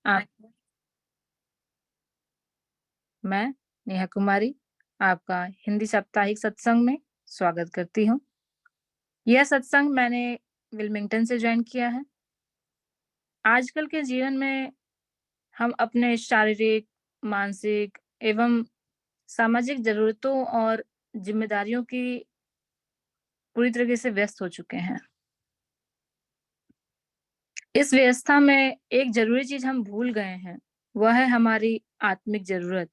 आप मैं नेहा कुमारी आपका हिंदी साप्ताहिक सत्संग में स्वागत करती हूँ। यह सत्संग मैंने विल्मिंगटन से जॉइन किया है। आजकल के जीवन में हम अपने शारीरिक, मानसिक एवं सामाजिक ज़रूरतों और ज़िम्मेदारियों की पूरी तरीके से व्यस्त हो चुके हैं। इस व्यवस्था में एक ज़रूरी चीज़ हम भूल गए हैं, वह है हमारी आत्मिक ज़रूरत।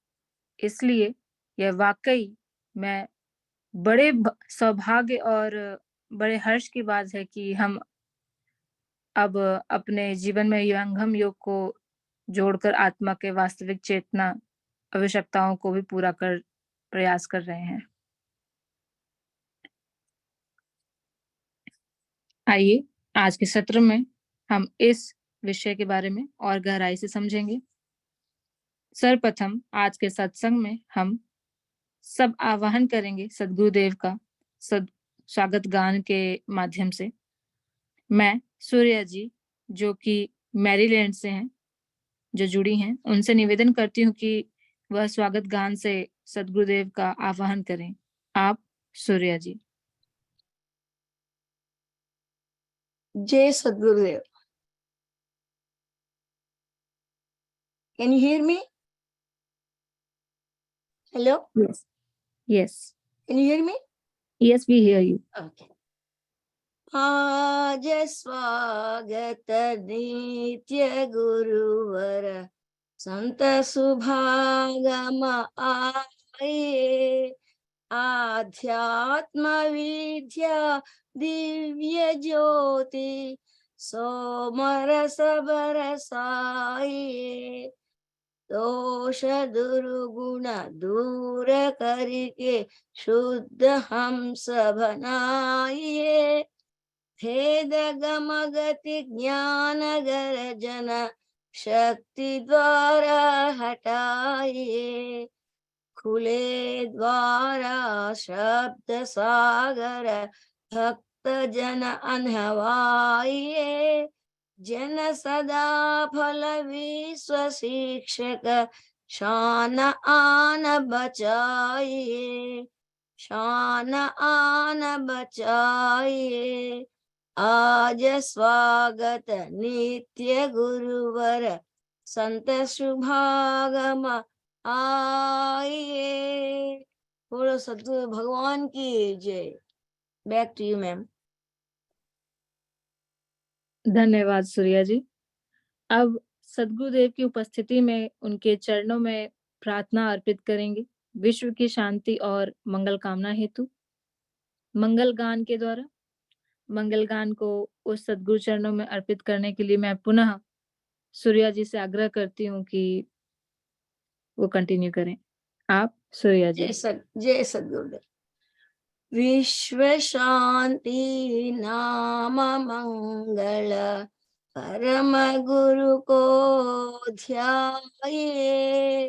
इसलिए यह वाक़ई मैं बड़े सौभाग्य और बड़े हर्ष की बात है कि हम अब अपने जीवन में यंगम योग को जोड़कर आत्मा के वास्तविक चेतना आवश्यकताओं को भी पूरा कर प्रयास कर रहे हैं। आइए आज के सत्र में हम इस विषय के बारे में और गहराई से समझेंगे। सर्वप्रथम आज के सत्संग में हम सब आवाहन करेंगे सद्गुरुदेव का सद स्वागत गान के माध्यम से। मैं सूर्या जी जो कि मैरीलैंड से हैं, जो जुड़ी हैं, उनसे निवेदन करती हूँ कि वह स्वागत गान से सद्गुरुदेव का आवाहन करें। आप सूर्या जी। जय Sadgurudev. Can you hear me? Hello? Yes. Yes. Can you hear me? Yes, we hear you. Okay. आज स्वागत नित्य गुरुवर संत सुभागम आए आध्यात्म विद्या दिव्य ज्योति सोमरस बरसाए दोष दुर्गुण दूर करके शुद्ध हम सब बनाइए भेद गम गति ज्ञान गर्जन शक्ति द्वारा हटाइए खुले द्वारा शब्द सागर भक्त जन अनहवाइए जन सदा फल विश्व शिक्षक शान आन बचाइए शान आन बचाइए आज स्वागत नित्य गुरुवर संत शुभागम आइए। बोलो सद्गुरु भगवान की जय। Back to you ma'am. धन्यवाद सूर्या जी। अब सद्गुरुदेव की उपस्थिति में उनके चरणों में प्रार्थना अर्पित करेंगे विश्व की शांति और मंगल कामना हेतु। मंगल गान के द्वारा मंगल गान को उस सद्गुरु चरणों में अर्पित करने के लिए मैं पुनः सूर्या जी से आग्रह करती हूँ कि वो कंटिन्यू करें। आप सूर्या जी। जय सद्गुरुदेव। विश्व शांति नाम मंगल परम गुरु को ध्याये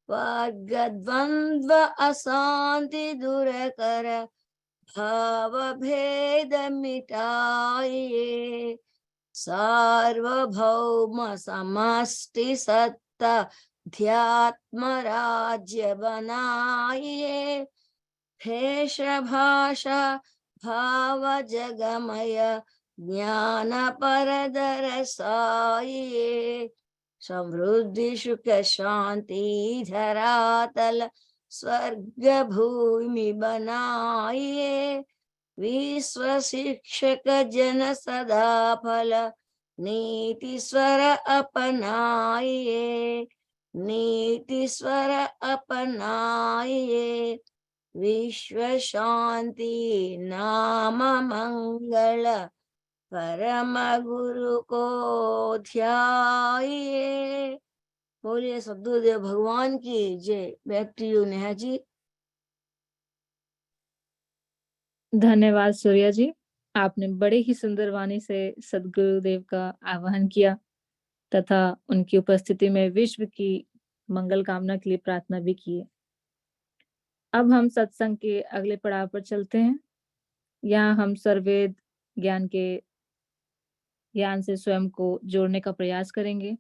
वर्ग द्वंद्व अशांति दूर कर भाव भेद मिटाइए सार्वभौम समष्टि सत्ता ध्यात्म राज्य बनाइए भेष भाषा भाव जगमय ज्ञान पर दरसाइए समृद्धि सुख शांति धरातल स्वर्ग भूमि बनाइए विश्व शिक्षक जन सदा फल नीति स्वर अपनाइए नीति स्वर अपनाइए विश्व शांति नाम मंगल परम गुरु को ध्याइए। बोलिए सद्गुरुदेव भगवान की जय। बैक टू यू नेहा जी। धन्यवाद सूर्या जी। आपने बड़े ही सुंदर वाणी से सद्गुरुदेव का आह्वान किया तथा उनकी उपस्थिति में विश्व की मंगल कामना के लिए प्रार्थना भी की है। अब हम सत्संग के अगले पड़ाव पर चलते हैं। यहाँ हम सर्ववेद ज्ञान से स्वयं को जोड़ने का प्रयास करेंगे।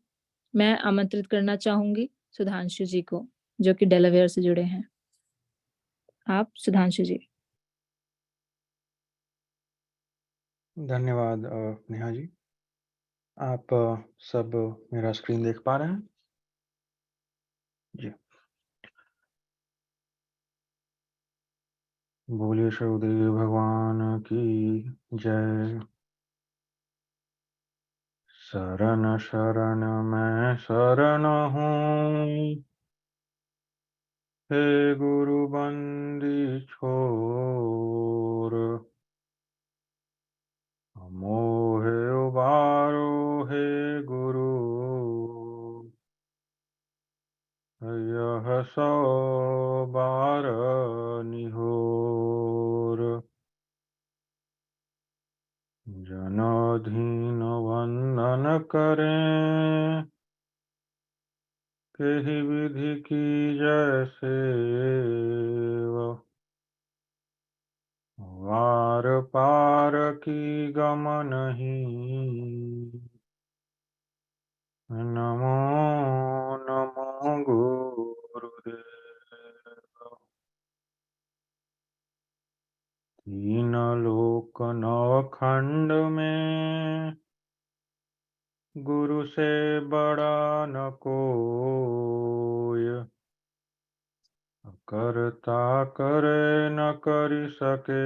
मैं आमंत्रित करना चाहूंगी सुधांशु जी को, जो कि डेलावेयर से जुड़े हैं। आप सुधांशु जी। धन्यवाद नेहा जी। आप सब मेरा स्क्रीन देख पा रहे हैं जी? बोलिए शिवदेव भगवान की जय। शरण शरण मैं शरण हूँ, हे गुरु बंदी छोर। मोहे उबारो हे गुरु, यह सौ बार निहोर। जनाधीन वंदन करें, केहि विधि की जैसे वार पार की गम नहीं। नमो नमो गुरुदेव। तीन लोक नवखंड में, गुरु से बड़ा न कोय। करता करे न कर सके,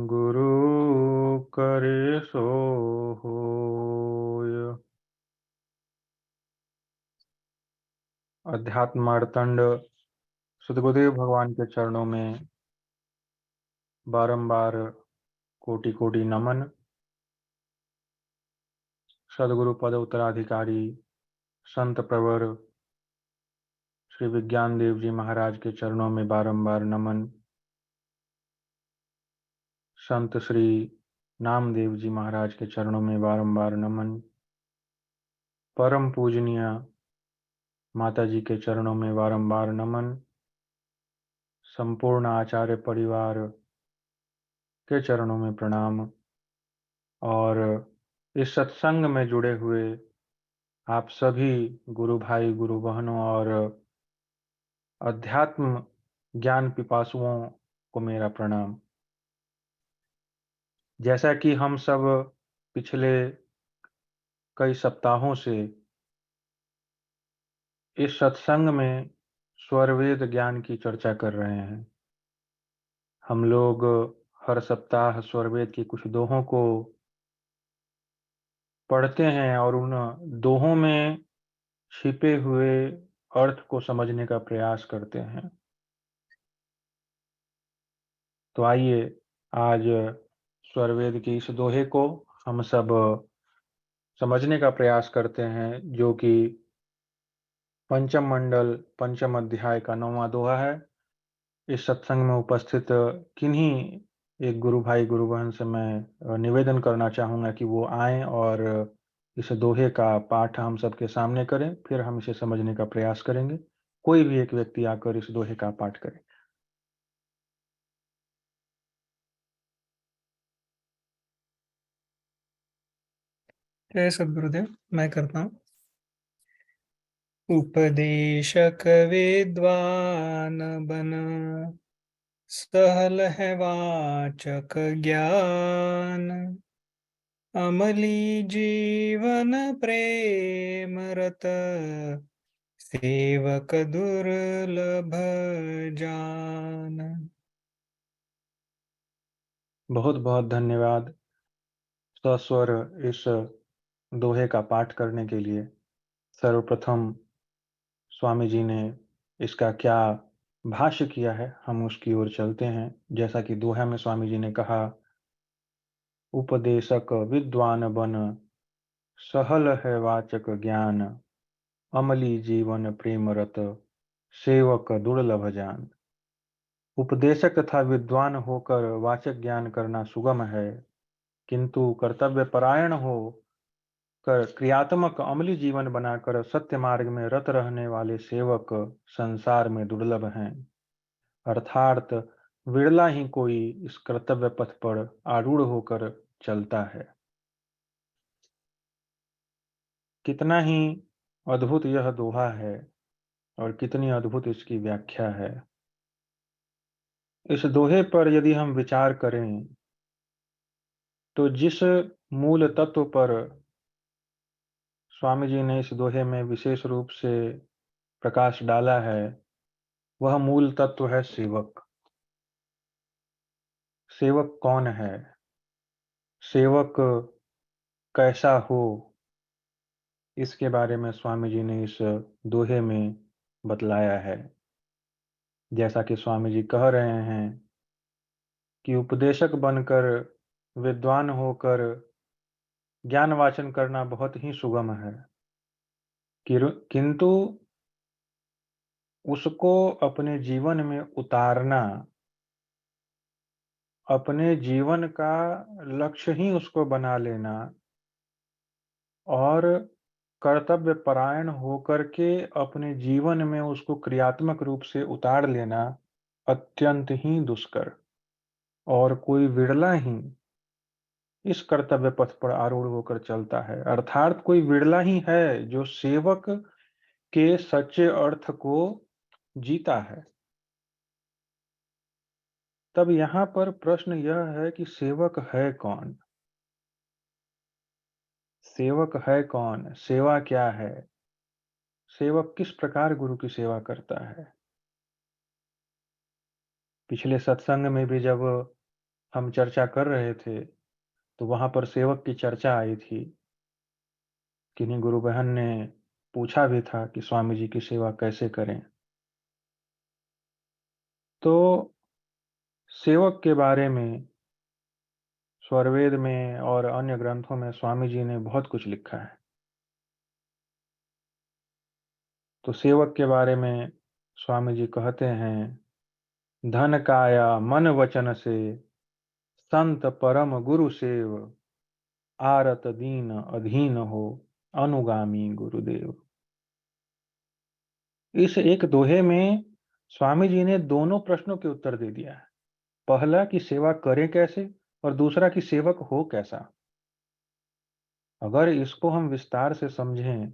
गुरु करे सो होय। अध्यात्म मार्तंड सद्गुरुदेव भगवान के चरणों में बारंबार कोटि कोटि नमन। सदगुरु पद उत्तराधिकारी संत प्रवर श्री विज्ञान देव जी महाराज के चरणों में बारंबार नमन। संत श्री नामदेव जी महाराज के चरणों में बारंबार नमन। परम पूजनीय माता जी के चरणों में बारंबार नमन। संपूर्ण आचार्य परिवार के चरणों में प्रणाम। और इस सत्संग में जुड़े हुए आप सभी गुरु भाई गुरु बहनों और अध्यात्म ज्ञान पिपासुओं को मेरा प्रणाम। जैसा कि हम सब पिछले कई सप्ताहों से इस सत्संग में स्वरवेद ज्ञान की चर्चा कर रहे हैं, हम लोग हर सप्ताह स्वरवेद की कुछ दोहों को पढ़ते हैं और उन दोहों में छिपे हुए अर्थ को समझने का प्रयास करते हैं। तो आइए आज स्वरवेद की इस दोहे को हम सब समझने का प्रयास करते हैं, जो कि पंचम मंडल पंचम अध्याय का 9वां दोहा है। इस सत्संग में उपस्थित किन्हीं एक गुरु भाई गुरु बहन से मैं निवेदन करना चाहूँगा कि वो आएं और इस दोहे का पाठ हम सबके सामने करें, फिर हम इसे समझने का प्रयास करेंगे। कोई भी एक व्यक्ति आकर इस दोहे का पाठ करे। जय सद्गुरुदेव। मैं करता हूँ। उपदेशक विद्वान बन, सहल है वाचक ज्ञान। अमली जीवन प्रेम रत, सेवक दुर्लभ जान। बहुत बहुत धन्यवाद सस्वर इस दोहे का पाठ करने के लिए। सर्वप्रथम स्वामी जी ने इसका क्या भाष्य किया है, हम उसकी ओर चलते हैं। जैसा कि दोहा में स्वामी जी ने कहा, उपदेशक विद्वान बन, सहल है वाचक ज्ञान। अमली जीवन प्रेम रत, सेवक दुर्लभ जान। उपदेशक तथा विद्वान होकर वाचक ज्ञान करना सुगम है, किंतु कर्तव्य परायण हो कर क्रियात्मक अमली जीवन बनाकर सत्य मार्ग में रत रहने वाले सेवक संसार में दुर्लभ हैं। अर्थात विरला ही कोई इस कर्तव्य पथ पर आरूढ़ होकर चलता है। कितना ही अद्भुत यह दोहा है और कितनी अद्भुत इसकी व्याख्या है। इस दोहे पर यदि हम विचार करें तो जिस मूल तत्व पर स्वामी जी ने इस दोहे में विशेष रूप से प्रकाश डाला है, वह मूल तत्व है सेवक। सेवक कौन है? सेवक कैसा हो? इसके बारे में स्वामी जी ने इस दोहे में बतलाया है। जैसा कि स्वामी जी कह रहे हैं कि उपदेशक बनकर, विद्वान होकर ज्ञान वाचन करना बहुत ही सुगम है, किंतु उसको अपने जीवन में उतारना, अपने जीवन का लक्ष्य ही उसको बना लेना और कर्तव्य परायण होकर के अपने जीवन में उसको क्रियात्मक रूप से उतार लेना अत्यंत ही दुष्कर, और कोई विरला ही इस कर्तव्य पथ पर आरूढ़ होकर चलता है। अर्थात कोई विरला ही है जो सेवक के सच्चे अर्थ को जीता है। तब यहाँ पर प्रश्न यह है कि सेवक है कौन? सेवक है कौन? सेवा क्या है? सेवक किस प्रकार गुरु की सेवा करता है? पिछले सत्संग में भी जब हम चर्चा कर रहे थे तो वहां पर सेवक की चर्चा आई थी। किन्हीं गुरु बहन ने पूछा भी था कि स्वामी जी की सेवा कैसे करें। तो सेवक के बारे में स्वरवेद में और अन्य ग्रंथों में स्वामी जी ने बहुत कुछ लिखा है। तो सेवक के बारे में स्वामी जी कहते हैं, धन काया मन वचन से संत परम गुरु सेव, आरत दीन अधीन हो अनुगामी गुरुदेव। इस एक दोहे में स्वामी जी ने दोनों प्रश्नों के उत्तर दे दिया है। पहला कि सेवा करें कैसे, और दूसरा कि सेवक हो कैसा। अगर इसको हम विस्तार से समझें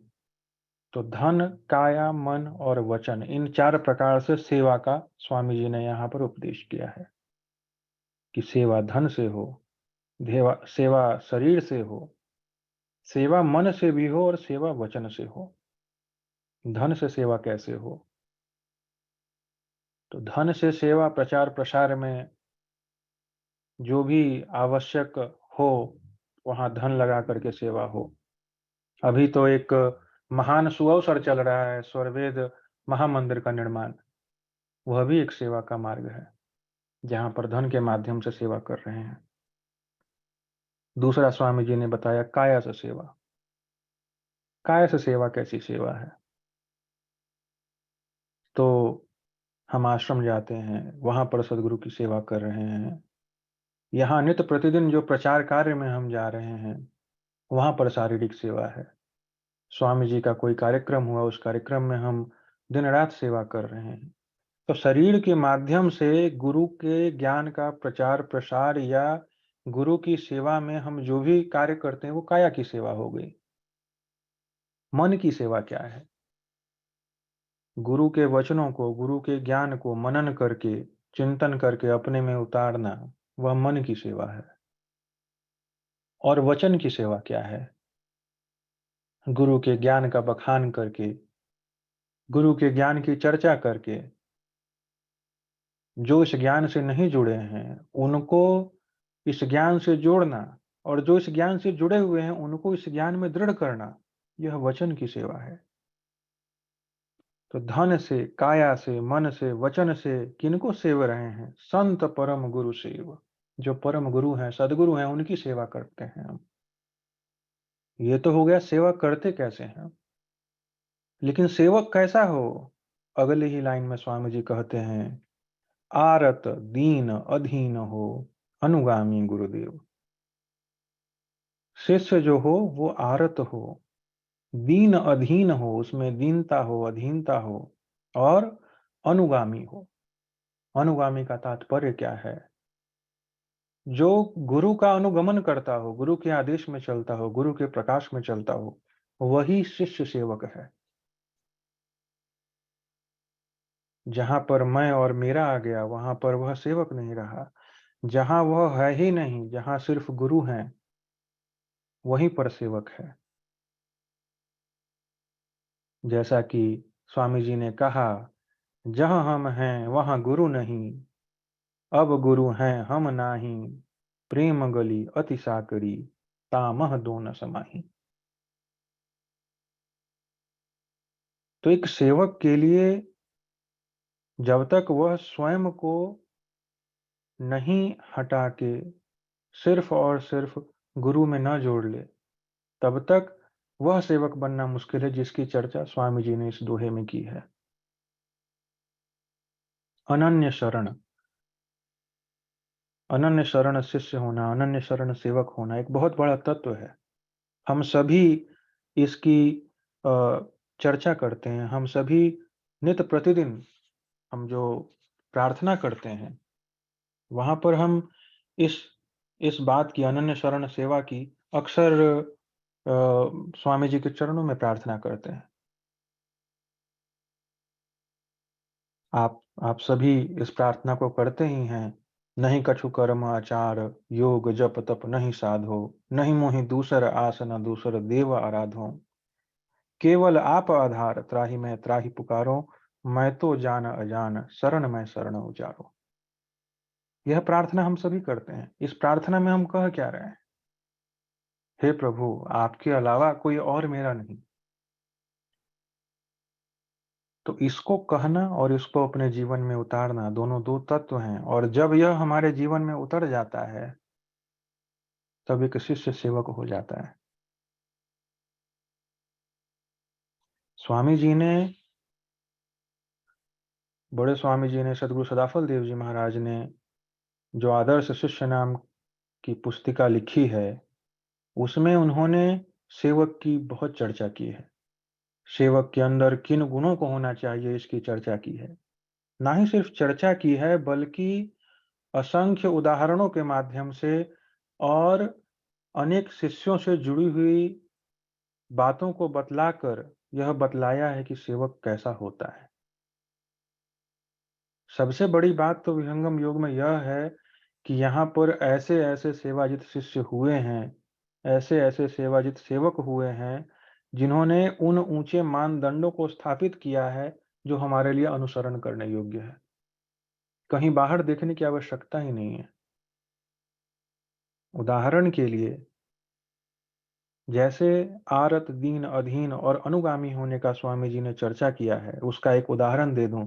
तो धन, काया, मन और वचन, इन 4 प्रकार से सेवा का स्वामी जी ने यहाँ पर उपदेश किया है कि सेवा धन से हो, सेवा शरीर से हो, सेवा मन से भी हो और सेवा वचन से हो। धन से सेवा कैसे हो? तो धन से सेवा प्रचार प्रसार में जो भी आवश्यक हो वहां धन लगा करके सेवा हो। अभी तो एक महान सुअवसर चल रहा है, स्वरवेद महामंदिर का निर्माण। वह भी एक सेवा का मार्ग है जहां पर धन के माध्यम से सेवा कर रहे हैं। दूसरा स्वामी जी ने बताया काया से सेवा। काया से सेवा कैसी सेवा है? तो हम आश्रम जाते हैं, वहां पर सदगुरु की सेवा कर रहे हैं। यहाँ नित्य प्रतिदिन जो प्रचार कार्य में हम जा रहे हैं वहां पर शारीरिक सेवा है। स्वामी जी का कोई कार्यक्रम हुआ, उस कार्यक्रम में हम दिन रात सेवा कर रहे हैं। तो शरीर के माध्यम से गुरु के ज्ञान का प्रचार प्रसार या गुरु की सेवा में हम जो भी कार्य करते हैं वो काया की सेवा हो गई। मन की सेवा क्या है? गुरु के वचनों को, गुरु के ज्ञान को मनन करके, चिंतन करके अपने में उतारना, वह मन की सेवा है। और वचन की सेवा क्या है? गुरु के ज्ञान का बखान करके, गुरु के ज्ञान की चर्चा करके, जो इस ज्ञान से नहीं जुड़े हैं उनको इस ज्ञान से जोड़ना, और जो इस ज्ञान से जुड़े हुए हैं उनको इस ज्ञान में दृढ़ करना, यह वचन की सेवा है। तो धन से, काया से, मन से, वचन से किनको सेव रहे हैं? संत परम गुरु सेव। जो परम गुरु हैं, सदगुरु हैं, उनकी सेवा करते हैं हम। ये तो हो गया सेवा करते कैसे हैं। लेकिन सेवक कैसा हो? अगले ही लाइन में स्वामी जी कहते हैं, आरत दीन अधीन हो अनुगामी गुरुदेव। शिष्य जो हो वो आरत हो, दीन अधीन हो, उसमें दीनता हो, अधीनता हो, और अनुगामी हो। अनुगामी का तात्पर्य क्या है? जो गुरु का अनुगमन करता हो, गुरु के आदेश में चलता हो, गुरु के प्रकाश में चलता हो, वही शिष्य सेवक है। जहां पर मैं और मेरा आ गया वहां पर वह सेवक नहीं रहा। जहां वह है ही नहीं, जहां सिर्फ गुरु हैं, वहीं पर सेवक है। जैसा कि स्वामी जी ने कहा, जहां हम हैं वहां गुरु नहीं, अब गुरु हैं हम नाही, प्रेम गली अति साकरी, तामह दोन समाही। तो एक सेवक के लिए जब तक वह स्वयं को नहीं हटा के सिर्फ और सिर्फ गुरु में न जोड़ ले, तब तक वह सेवक बनना मुश्किल है, जिसकी चर्चा स्वामी जी ने इस दोहे में की है। अनन्य शरण, अनन्य शरण शिष्य होना, अनन्य शरण सेवक होना एक बहुत बड़ा तत्व है। हम सभी इसकी चर्चा करते हैं। हम सभी नित्य प्रतिदिन हम जो प्रार्थना करते हैं, वहां पर हम इस इस बात की, अनन्य शरण सेवा की, अक्सर स्वामी जी के चरणों में प्रार्थना करते हैं। आप सभी इस प्रार्थना को करते ही हैं। नहीं कछु कर्म आचार, योग जप तप नहीं साधो, नहीं मोहि दूसर आस न दूसर देव आराधो, केवल आप आधार त्राहि मैं त्राहि पुकारो, मैं तो जान अजान शरण मैं शरण उचारो। यह प्रार्थना हम सभी करते हैं। इस प्रार्थना में हम कह क्या रहे हैं? हे प्रभु, आपके अलावा कोई और मेरा नहीं। तो इसको कहना और इसको अपने जीवन में उतारना दोनों दो तत्व हैं, और जब यह हमारे जीवन में उतर जाता है तब एक शिष्य सेवक हो जाता है। स्वामी जी ने, बड़े स्वामी जी ने, सदगुरु सदाफल देव जी महाराज ने जो आदर्श शिष्य नाम की पुस्तिका लिखी है, उसमें उन्होंने सेवक की बहुत चर्चा की है। सेवक के अंदर किन गुणों को होना चाहिए, इसकी चर्चा की है। ना ही सिर्फ चर्चा की है, बल्कि असंख्य उदाहरणों के माध्यम से और अनेक शिष्यों से जुड़ी हुई बातों को बतलाकर यह बतलाया है कि सेवक कैसा होता है। सबसे बड़ी बात तो विहंगम योग में यह है कि यहाँ पर ऐसे ऐसे सेवाजित शिष्य हुए हैं, ऐसे ऐसे सेवाजित सेवक हुए हैं, जिन्होंने उन ऊंचे मानदंडों को स्थापित किया है जो हमारे लिए अनुसरण करने योग्य है। कहीं बाहर देखने की आवश्यकता ही नहीं है। उदाहरण के लिए, जैसे आरत दीन अधीन और अनुगामी होने का स्वामी जी ने चर्चा किया है, उसका एक उदाहरण दे दूं।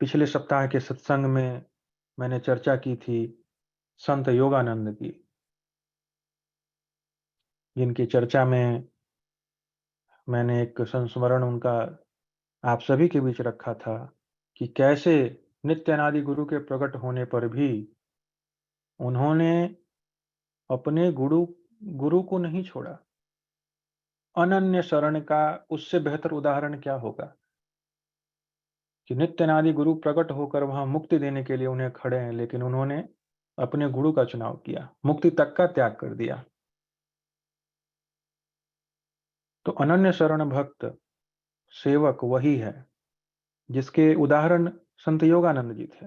पिछले सप्ताह के सत्संग में मैंने चर्चा की थी संत योगानंद की, जिनकी चर्चा में मैंने एक संस्मरण उनका आप सभी के बीच रखा था कि कैसे नित्यानादि गुरु के प्रकट होने पर भी उन्होंने अपने गुरु गुरु को नहीं छोड़ा। अनन्य शरण का उससे बेहतर उदाहरण क्या होगा कि नित्यानादि गुरु प्रकट होकर वहां मुक्ति देने के लिए उन्हें खड़े हैं, लेकिन उन्होंने अपने गुरु का चुनाव किया, मुक्ति तक का त्याग कर दिया। तो अनन्य शरण भक्त सेवक वही है जिसके उदाहरण संत योगानंद जी थे।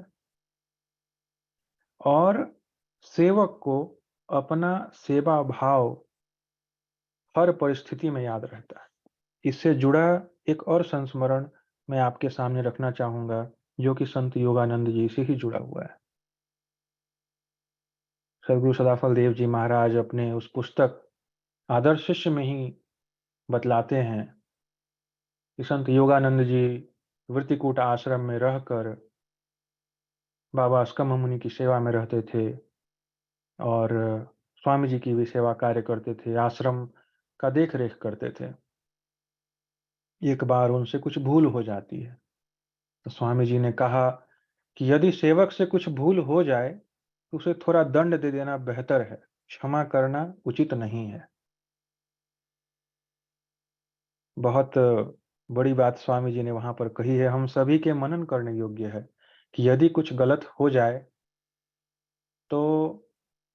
और सेवक को अपना सेवा भाव हर परिस्थिति में याद रहता है। इससे जुड़ा एक और संस्मरण मैं आपके सामने रखना चाहूंगा, जो कि संत योगानंद जी से ही जुड़ा हुआ है। सदगुरु सदाफल देव जी महाराज अपने उस पुस्तक आदर्श शिष्य में ही बतलाते हैं कि संत योगानंद जी वृत्तिकूट आश्रम में रहकर बाबा अस्कम मुनि की सेवा में रहते थे और स्वामी जी की भी सेवा कार्य करते थे, आश्रम का देख रेख करते थे। एक बार उनसे कुछ भूल हो जाती है, तो स्वामी जी ने कहा कि यदि सेवक से कुछ भूल हो जाए तो उसे थोड़ा दंड दे देना बेहतर है, क्षमा करना उचित नहीं है। बहुत बड़ी बात स्वामी जी ने वहां पर कही है, हम सभी के मनन करने योग्य है कि यदि कुछ गलत हो जाए तो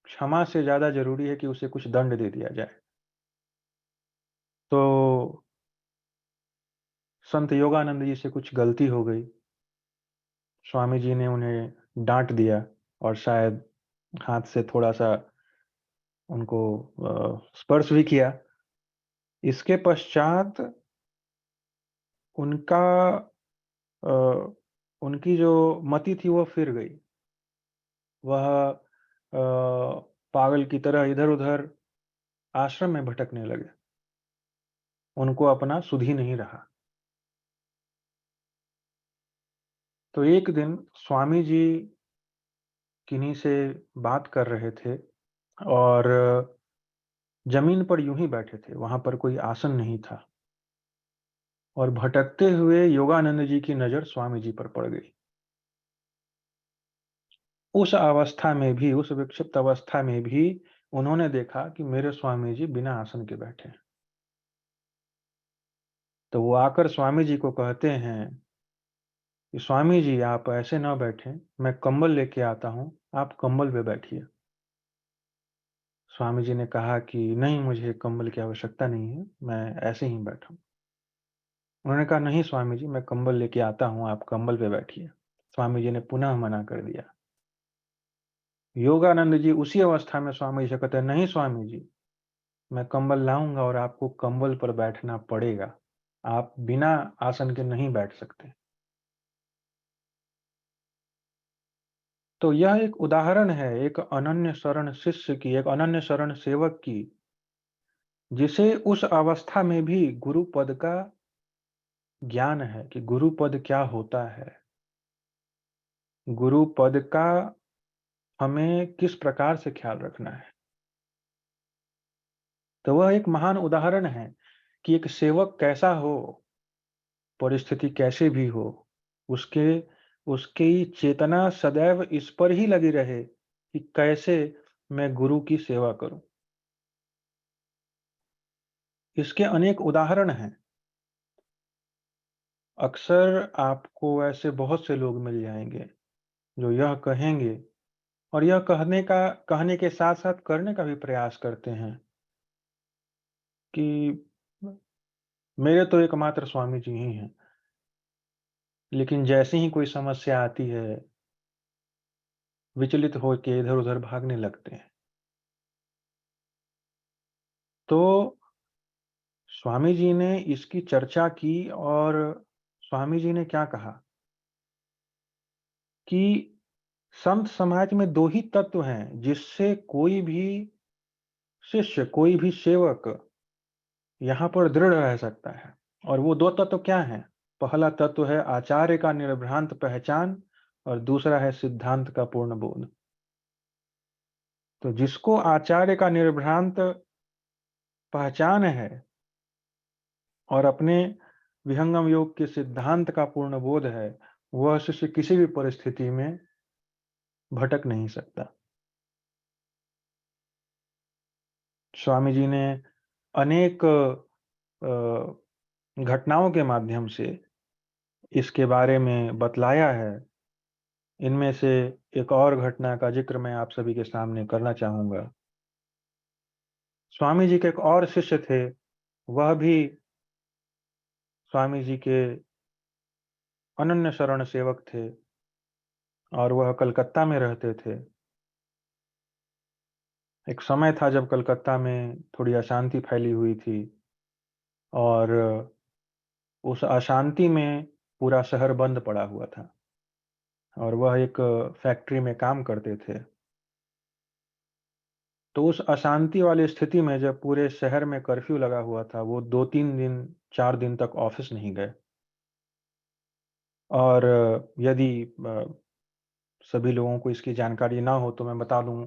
क्षमा से ज्यादा जरूरी है कि उसे कुछ दंड दे दिया जाए। तो संत योगानंद जी से कुछ गलती हो गई, स्वामी जी ने उन्हें डांट दिया और शायद हाथ से थोड़ा सा उनको स्पर्श भी किया। इसके पश्चात उनका अ, उनकी जो मति थी वो फिर गई। वह पागल की तरह इधर-उधर आश्रम में भटकने लगे। उनको अपना सुध ही नहीं रहा। तो एक दिन स्वामी जी किन्हीं से बात कर रहे थे और जमीन पर यूं ही बैठे थे, वहां पर कोई आसन नहीं था और भटकते हुए योगानंद जी की नजर स्वामी जी पर पड़ गई। उस अवस्था में भी, उस विक्षिप्त अवस्था में भी उन्होंने देखा कि मेरे स्वामी जी बिना आसन के बैठे हैं। तो वो आकर स्वामी जी को कहते हैं कि स्वामी जी आप ऐसे ना बैठें, मैं कंबल लेके आता हूं, आप कंबल पे बैठिए। स्वामी जी ने कहा कि नहीं, मुझे कंबल की आवश्यकता नहीं है, मैं ऐसे ही बैठा हूं। उन्होंने कहा नहीं स्वामी जी, मैं कंबल लेके आता हूं, आप कंबल पे बैठिए। स्वामी जी ने पुनः मना कर दिया। योगानंद जी उसी अवस्था में स्वामी जी से कहते हैं, नहीं स्वामी जी, मैं कंबल लाऊंगा और आपको कंबल पर बैठना पड़ेगा, आप बिना आसन के नहीं बैठ सकते। तो यह एक उदाहरण है एक अनन्य शरण शिष्य की, एक अनन्य शरण सेवक की, जिसे उस अवस्था में भी गुरु पद का ज्ञान है कि गुरु पद क्या होता है, गुरु पद का हमें किस प्रकार से ख्याल रखना है। तो वह एक महान उदाहरण है कि एक सेवक कैसा हो, परिस्थिति कैसे भी हो, उसके उसकी चेतना सदैव इस पर ही लगी रहे कि कैसे मैं गुरु की सेवा करूं। इसके अनेक उदाहरण हैं। अक्सर आपको ऐसे बहुत से लोग मिल जाएंगे जो यह कहेंगे और यह कहने के साथ साथ करने का भी प्रयास करते हैं कि मेरे तो एकमात्र स्वामी जी ही हैं, लेकिन जैसे ही कोई समस्या आती है विचलित होकर इधर-उधर भागने लगते हैं। तो स्वामी जी ने इसकी चर्चा की और स्वामी जी ने क्या कहा कि संत समाज में दो ही तत्व हैं जिससे कोई भी शिष्य, कोई भी सेवक यहाँ पर दृढ़ रह सकता है। और वो दो तत्व क्या हैं? पहला तत्व है आचार्य का निर्भ्रांत पहचान और दूसरा है सिद्धांत का पूर्ण बोध। तो जिसको आचार्य का निर्भ्रांत पहचान है और अपने विहंगम योग के सिद्धांत का पूर्ण बोध है, वह शिष्य किसी भी परिस्थिति में भटक नहीं सकता। स्वामी जी ने अनेक घटनाओं के माध्यम से इसके बारे में बतलाया है। इनमें से एक और घटना का जिक्र मैं आप सभी के सामने करना चाहूंगा। स्वामी जी के एक और शिष्य थे, वह भी स्वामी जी के अनन्य शरण सेवक थे और वह कलकत्ता में रहते थे। एक समय था जब कलकत्ता में थोड़ी अशांति फैली हुई थी और उस अशांति में पूरा शहर बंद पड़ा हुआ था और वह एक फैक्ट्री में काम करते थे। तो उस अशांति वाली स्थिति में जब पूरे शहर में कर्फ्यू लगा हुआ था, वो 2-3 दिन, 4 दिन तक ऑफिस नहीं गए। और यदि सभी लोगों को इसकी जानकारी ना हो तो मैं बता दूं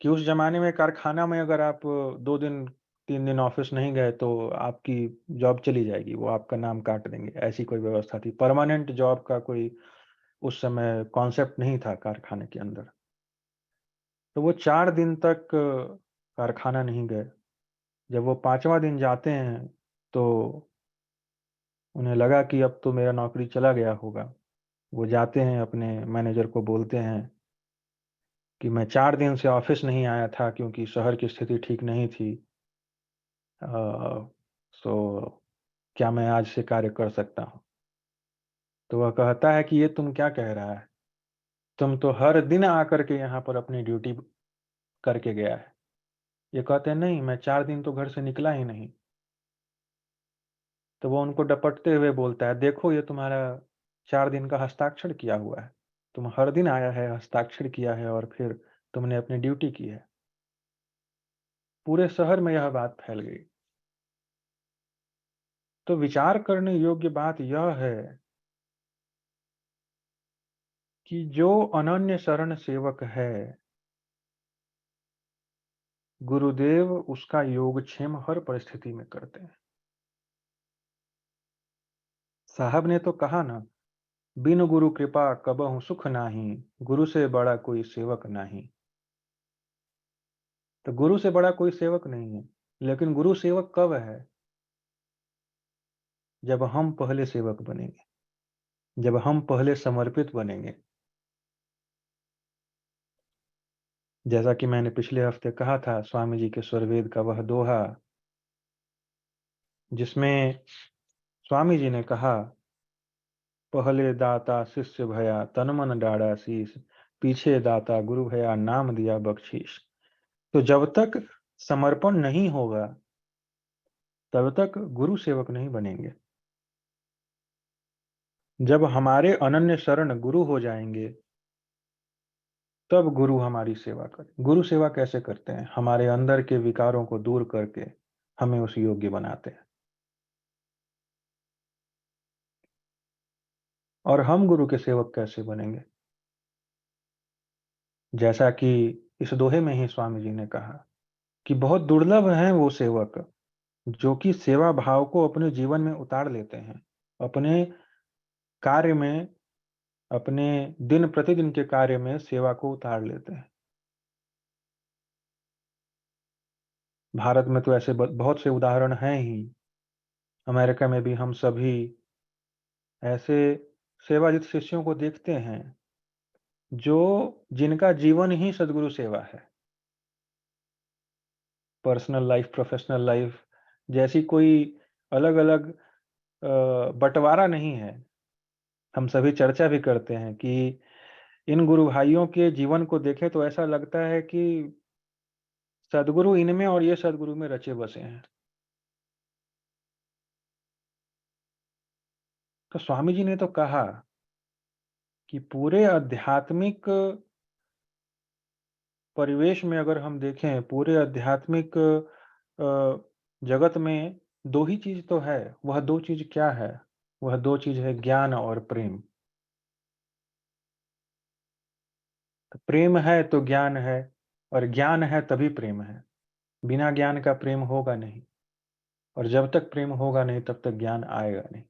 कि उस जमाने में कारखाना में अगर आप 2 दिन 3 दिन ऑफिस नहीं गए तो आपकी जॉब चली जाएगी, वो आपका नाम काट देंगे, ऐसी कोई व्यवस्था थी। परमानेंट जॉब का कोई उस समय कॉन्सेप्ट नहीं था कारखाने के अंदर। तो वो 4 दिन तक कारखाना नहीं गए। जब वो 5वां दिन जाते हैं तो उन्हें लगा कि अब तो मेरा नौकरी चला गया होगा। वो जाते हैं अपने मैनेजर को बोलते हैं कि मैं 4 दिन से ऑफिस नहीं आया था क्योंकि शहर की स्थिति ठीक नहीं थी। सो क्या मैं आज से कार्य कर सकता हूँ? तो वह कहता है कि ये तुम क्या कह रहा है? तुम तो हर दिन आकर के यहाँ पर अपनी ड्यूटी करके गया है। ये कहते हैं नहीं, मैं 4 दिन तो घर से निकला ही नहीं। तो वो उनको डपटते हुए बोलता है, देखो ये तुम्हारा 4 दिन का हस्ताक्षर किया हुआ है। तुम हर दिन आया है, हस्ताक्षर किया है और फिर तुमने अपनी ड्यूटी की है। पूरे शहर में यह बात फैल गई। तो विचार करने योग्य बात यह है कि जो अनन्य शरण सेवक है, गुरुदेव उसका योगक्षेम हर परिस्थिति में करते हैं। साहब ने तो कहा ना, बिन गुरु कृपा कबहु सुख नाही, गुरु से बड़ा कोई सेवक नहीं। तो गुरु से बड़ा कोई सेवक नहीं है, लेकिन गुरु सेवक कब है? जब हम पहले सेवक बनेंगे, जब हम पहले समर्पित बनेंगे। जैसा कि मैंने पिछले हफ्ते कहा था, स्वामी जी के स्वरवेद का वह दोहा जिसमें स्वामी जी ने कहा, पहले दाता शिष्य भया तन मन डाड़ा शीश, पीछे दाता गुरु भया नाम दिया बख्शीश। तो जब तक समर्पण नहीं होगा तब तक गुरु सेवक नहीं बनेंगे। जब हमारे अनन्य शरण गुरु हो जाएंगे तब गुरु हमारी सेवा करें। गुरु सेवा कैसे करते हैं? हमारे अंदर के विकारों को दूर करके हमें उस योग्य बनाते हैं। और हम गुरु के सेवक कैसे बनेंगे? जैसा कि इस दोहे में ही स्वामी जी ने कहा कि बहुत दुर्लभ हैं वो सेवक जो कि सेवा भाव को अपने जीवन में उतार लेते हैं, अपने कार्य में, अपने दिन प्रतिदिन के कार्य में सेवा को उतार लेते हैं। भारत में तो ऐसे बहुत से उदाहरण हैं ही। अमेरिका में भी हम सभी ऐसे सेवाजित शिष्यों को देखते हैं जो जिनका जीवन ही सदगुरु सेवा है। पर्सनल लाइफ, प्रोफेशनल लाइफ जैसी कोई अलग-अलग बंटवारा नहीं है। हम सभी चर्चा भी करते हैं कि इन गुरु भाइयों के जीवन को देखें तो ऐसा लगता है कि सदगुरु इनमें और ये सदगुरु में रचे बसे हैं। तो स्वामी जी ने तो कहा कि पूरे आध्यात्मिक परिवेश में अगर हम देखें, पूरे आध्यात्मिक जगत में 2 ही चीज़ तो है। वह 2 चीज़ क्या है? वह 2 चीज़ है ज्ञान और प्रेम। तो प्रेम है तो ज्ञान है और ज्ञान है तभी प्रेम है। बिना ज्ञान का प्रेम होगा नहीं और जब तक प्रेम होगा नहीं तब तक ज्ञान आएगा नहीं।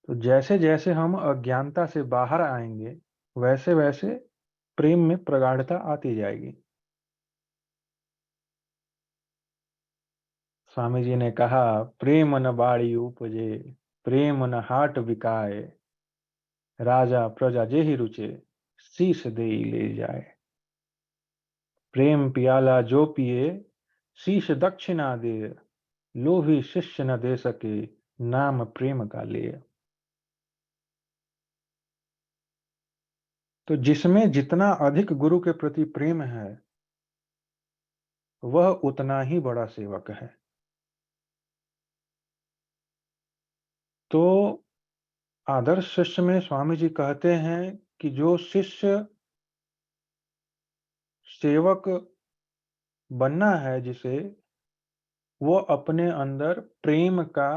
तो जैसे-जैसे हम अज्ञानता से बाहर आएँगे, वैसे-वैसे प्रेम में प्रगाढ़ता आती जाएगी। स्वामी जी ने कहा, प्रेम न बाड़ी उपजे, प्रेम न हाट बिकाए, राजा प्रजा जेहि रुचे, शीस देई ले जाए। प्रेम पियाला जो पिए, शीश दक्षिणा दे, लोभी शिष्य न दे सके, नाम प्रेम का ले। तो जिसमें जितना अधिक गुरु के प्रति प्रेम है, वह उतना ही बड़ा सेवक है। तो आदर्श शिष्य में स्वामी जी कहते हैं कि जो शिष्य सेवक बनना है जिसे, वो अपने अंदर प्रेम का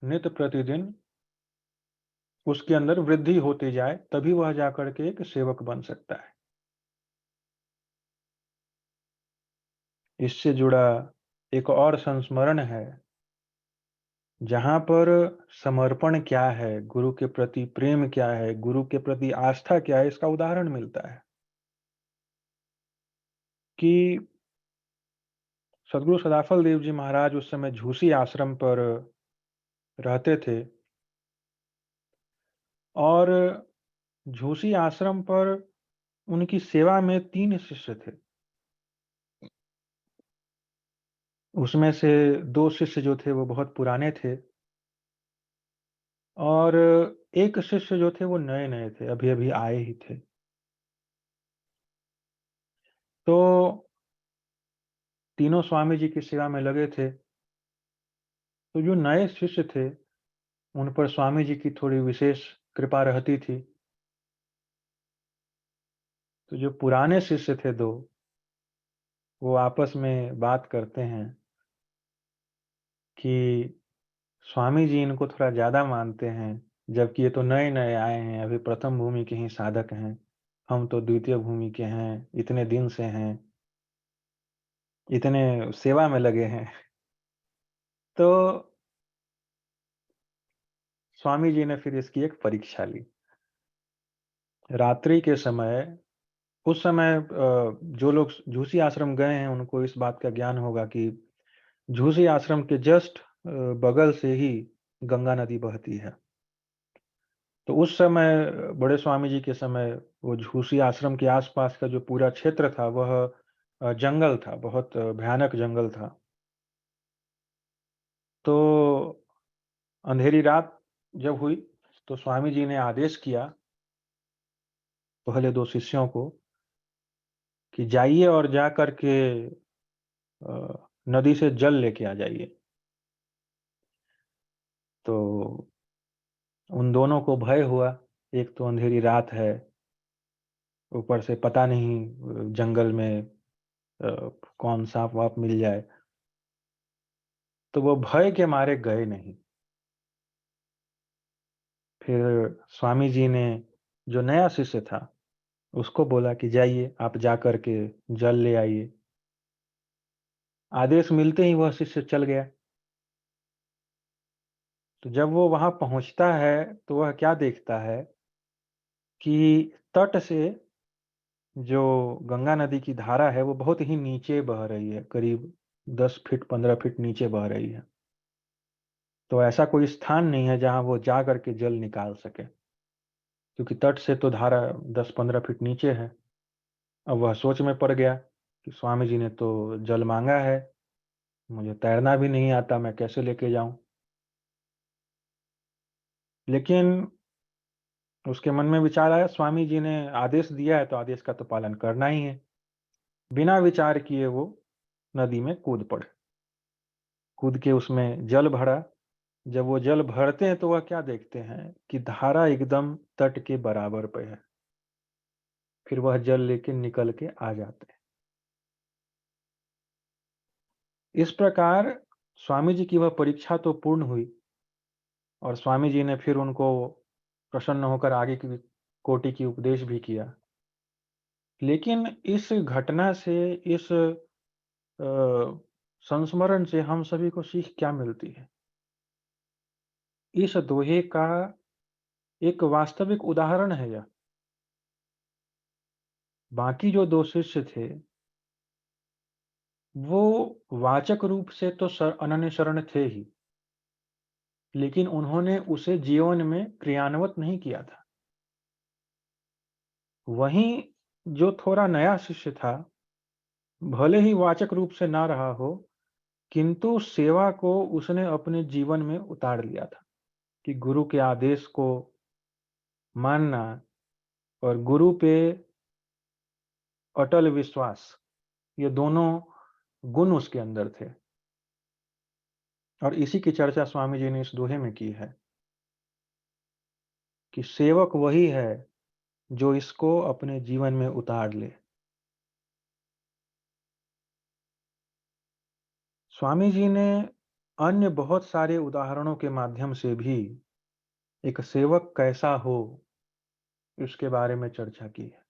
नित्य प्रतिदिन उसके अंदर वृद्धि होती जाए, तभी वह जाकर के एक सेवक बन सकता है। इससे जुड़ा एक और संस्मरण है, जहाँ पर समर्पण क्या है, गुरु के प्रति प्रेम क्या है, गुरु के प्रति आस्था क्या है, इसका उदाहरण मिलता है कि सद्गुरु सदाफल देव जी महाराज उस समय झूसी आश्रम पर रहते थे और झूसी आश्रम पर उनकी सेवा में 3 शिष्य थे। उसमें से 2 शिष्य जो थे वो बहुत पुराने थे और एक शिष्य जो थे वो नए-नए थे, अभी-अभी आए ही थे। तो तीनों स्वामी जी की सेवा में लगे थे। तो जो नए शिष्य थे, उन पर स्वामी जी की थोड़ी विशेष कृपा रहती थी। तो जो पुराने शिष्य थे 2, वो आपस में बात करते हैं कि स्वामी जी इनको थोड़ा ज़्यादा मानते हैं, जबकि ये तो नए-नए आए हैं, अभी प्रथम भूमि के ही साधक हैं। हम तो द्वितीय भूमि के हैं, इतने दिन से हैं, इतने सेवा में लगे हैं। तो स्वामी जी ने फिर इसकी एक परीक्षा ली। रात्रि के समय उस समय जो लोग झूसी आश्रम गए हैं, उनको इस बात का ज्ञान होगा कि झूसी आश्रम के जस्ट बगल से ही गंगा नदी बहती है। तो उस समय बड़े स्वामी जी के समय वो झूसी आश्रम के आसपास का जो पूरा क्षेत्र था वह जंगल था, बहुत भयानक जंगल था। तो अंधेरी रात जब हुई तो स्वामी जी ने आदेश किया पहले 2 शिष्यों को कि जाइए और जा कर के नदी से जल लेके आ जाइए। तो उन दोनों को भय हुआ, एक तो अंधेरी रात है, ऊपर से पता नहीं जंगल में कौन साँप-वाप मिल जाए। तो वो भय के मारे गए नहीं। फिर स्वामी जी ने जो नया शिष्य था, उसको बोला कि जाइए, आप जा कर के जल ले आइए। आदेश मिलते ही वह शिष्य चल गया। तो जब वो वहाँ पहुँचता है, तो वह क्या देखता है कि तट से जो गंगा नदी की धारा है, वो बहुत ही नीचे बह रही है, करीब 10 फीट, 15 फीट नीचे बह रही है। तो ऐसा कोई स्थान नहीं है, जहाँ वो जा कर के जल निकाल सके, क्योंकि तट से तो धारा 10-15 फीट नीचे है। अब वह सोच में पड़ गया कि स्वामी जी ने तो जल माँगा है, मुझे तैरना भी नहीं आता, मैं कैसे लेके जाऊँ? लेकिन उसके मन में विचार आया, स्वामी जी ने आदेश दिया है, तो आदेश का तो पालन करना ही है। बिना विचार किए वो नदी में कूद पड़े। कूद के उसमें जल भरा। जब वो जल भरते हैं, तो वह क्या देखते हैं कि धारा एकदम तट के बराबर पे है। फिर वह जल लेके निकल के आ जाते हैं। इस प्रकार स्वामी जी की वह परीक्षा तो पूर्ण हुई और स्वामी जी ने फिर उनको प्रसन्न होकर आगे की कोटि की उपदेश भी किया। लेकिन इस घटना से, इस संस्मरण से हम सभी को सीख क्या मिलती है? इस दोहे का एक वास्तविक उदाहरण है यह। बाकी जो 2 शिष्य थे, वो वाचक रूप से तो अनन्य शरण थे ही, लेकिन उन्होंने उसे जीवन में क्रियान्वित नहीं किया था। वहीं जो थोड़ा नया शिष्य था, भले ही वाचक रूप से ना रहा हो, किंतु सेवा को उसने अपने जीवन में उतार लिया था कि गुरु के आदेश को मानना और गुरु पे अटल विश्वास, ये दोनों गुण उसके अंदर थे। और इसी की चर्चा स्वामी जी ने इस दोहे में की है कि सेवक वही है जो इसको अपने जीवन में उतार ले। स्वामी जी ने अन्य बहुत सारे उदाहरणों के माध्यम से भी एक सेवक कैसा हो, इसके बारे में चर्चा की है।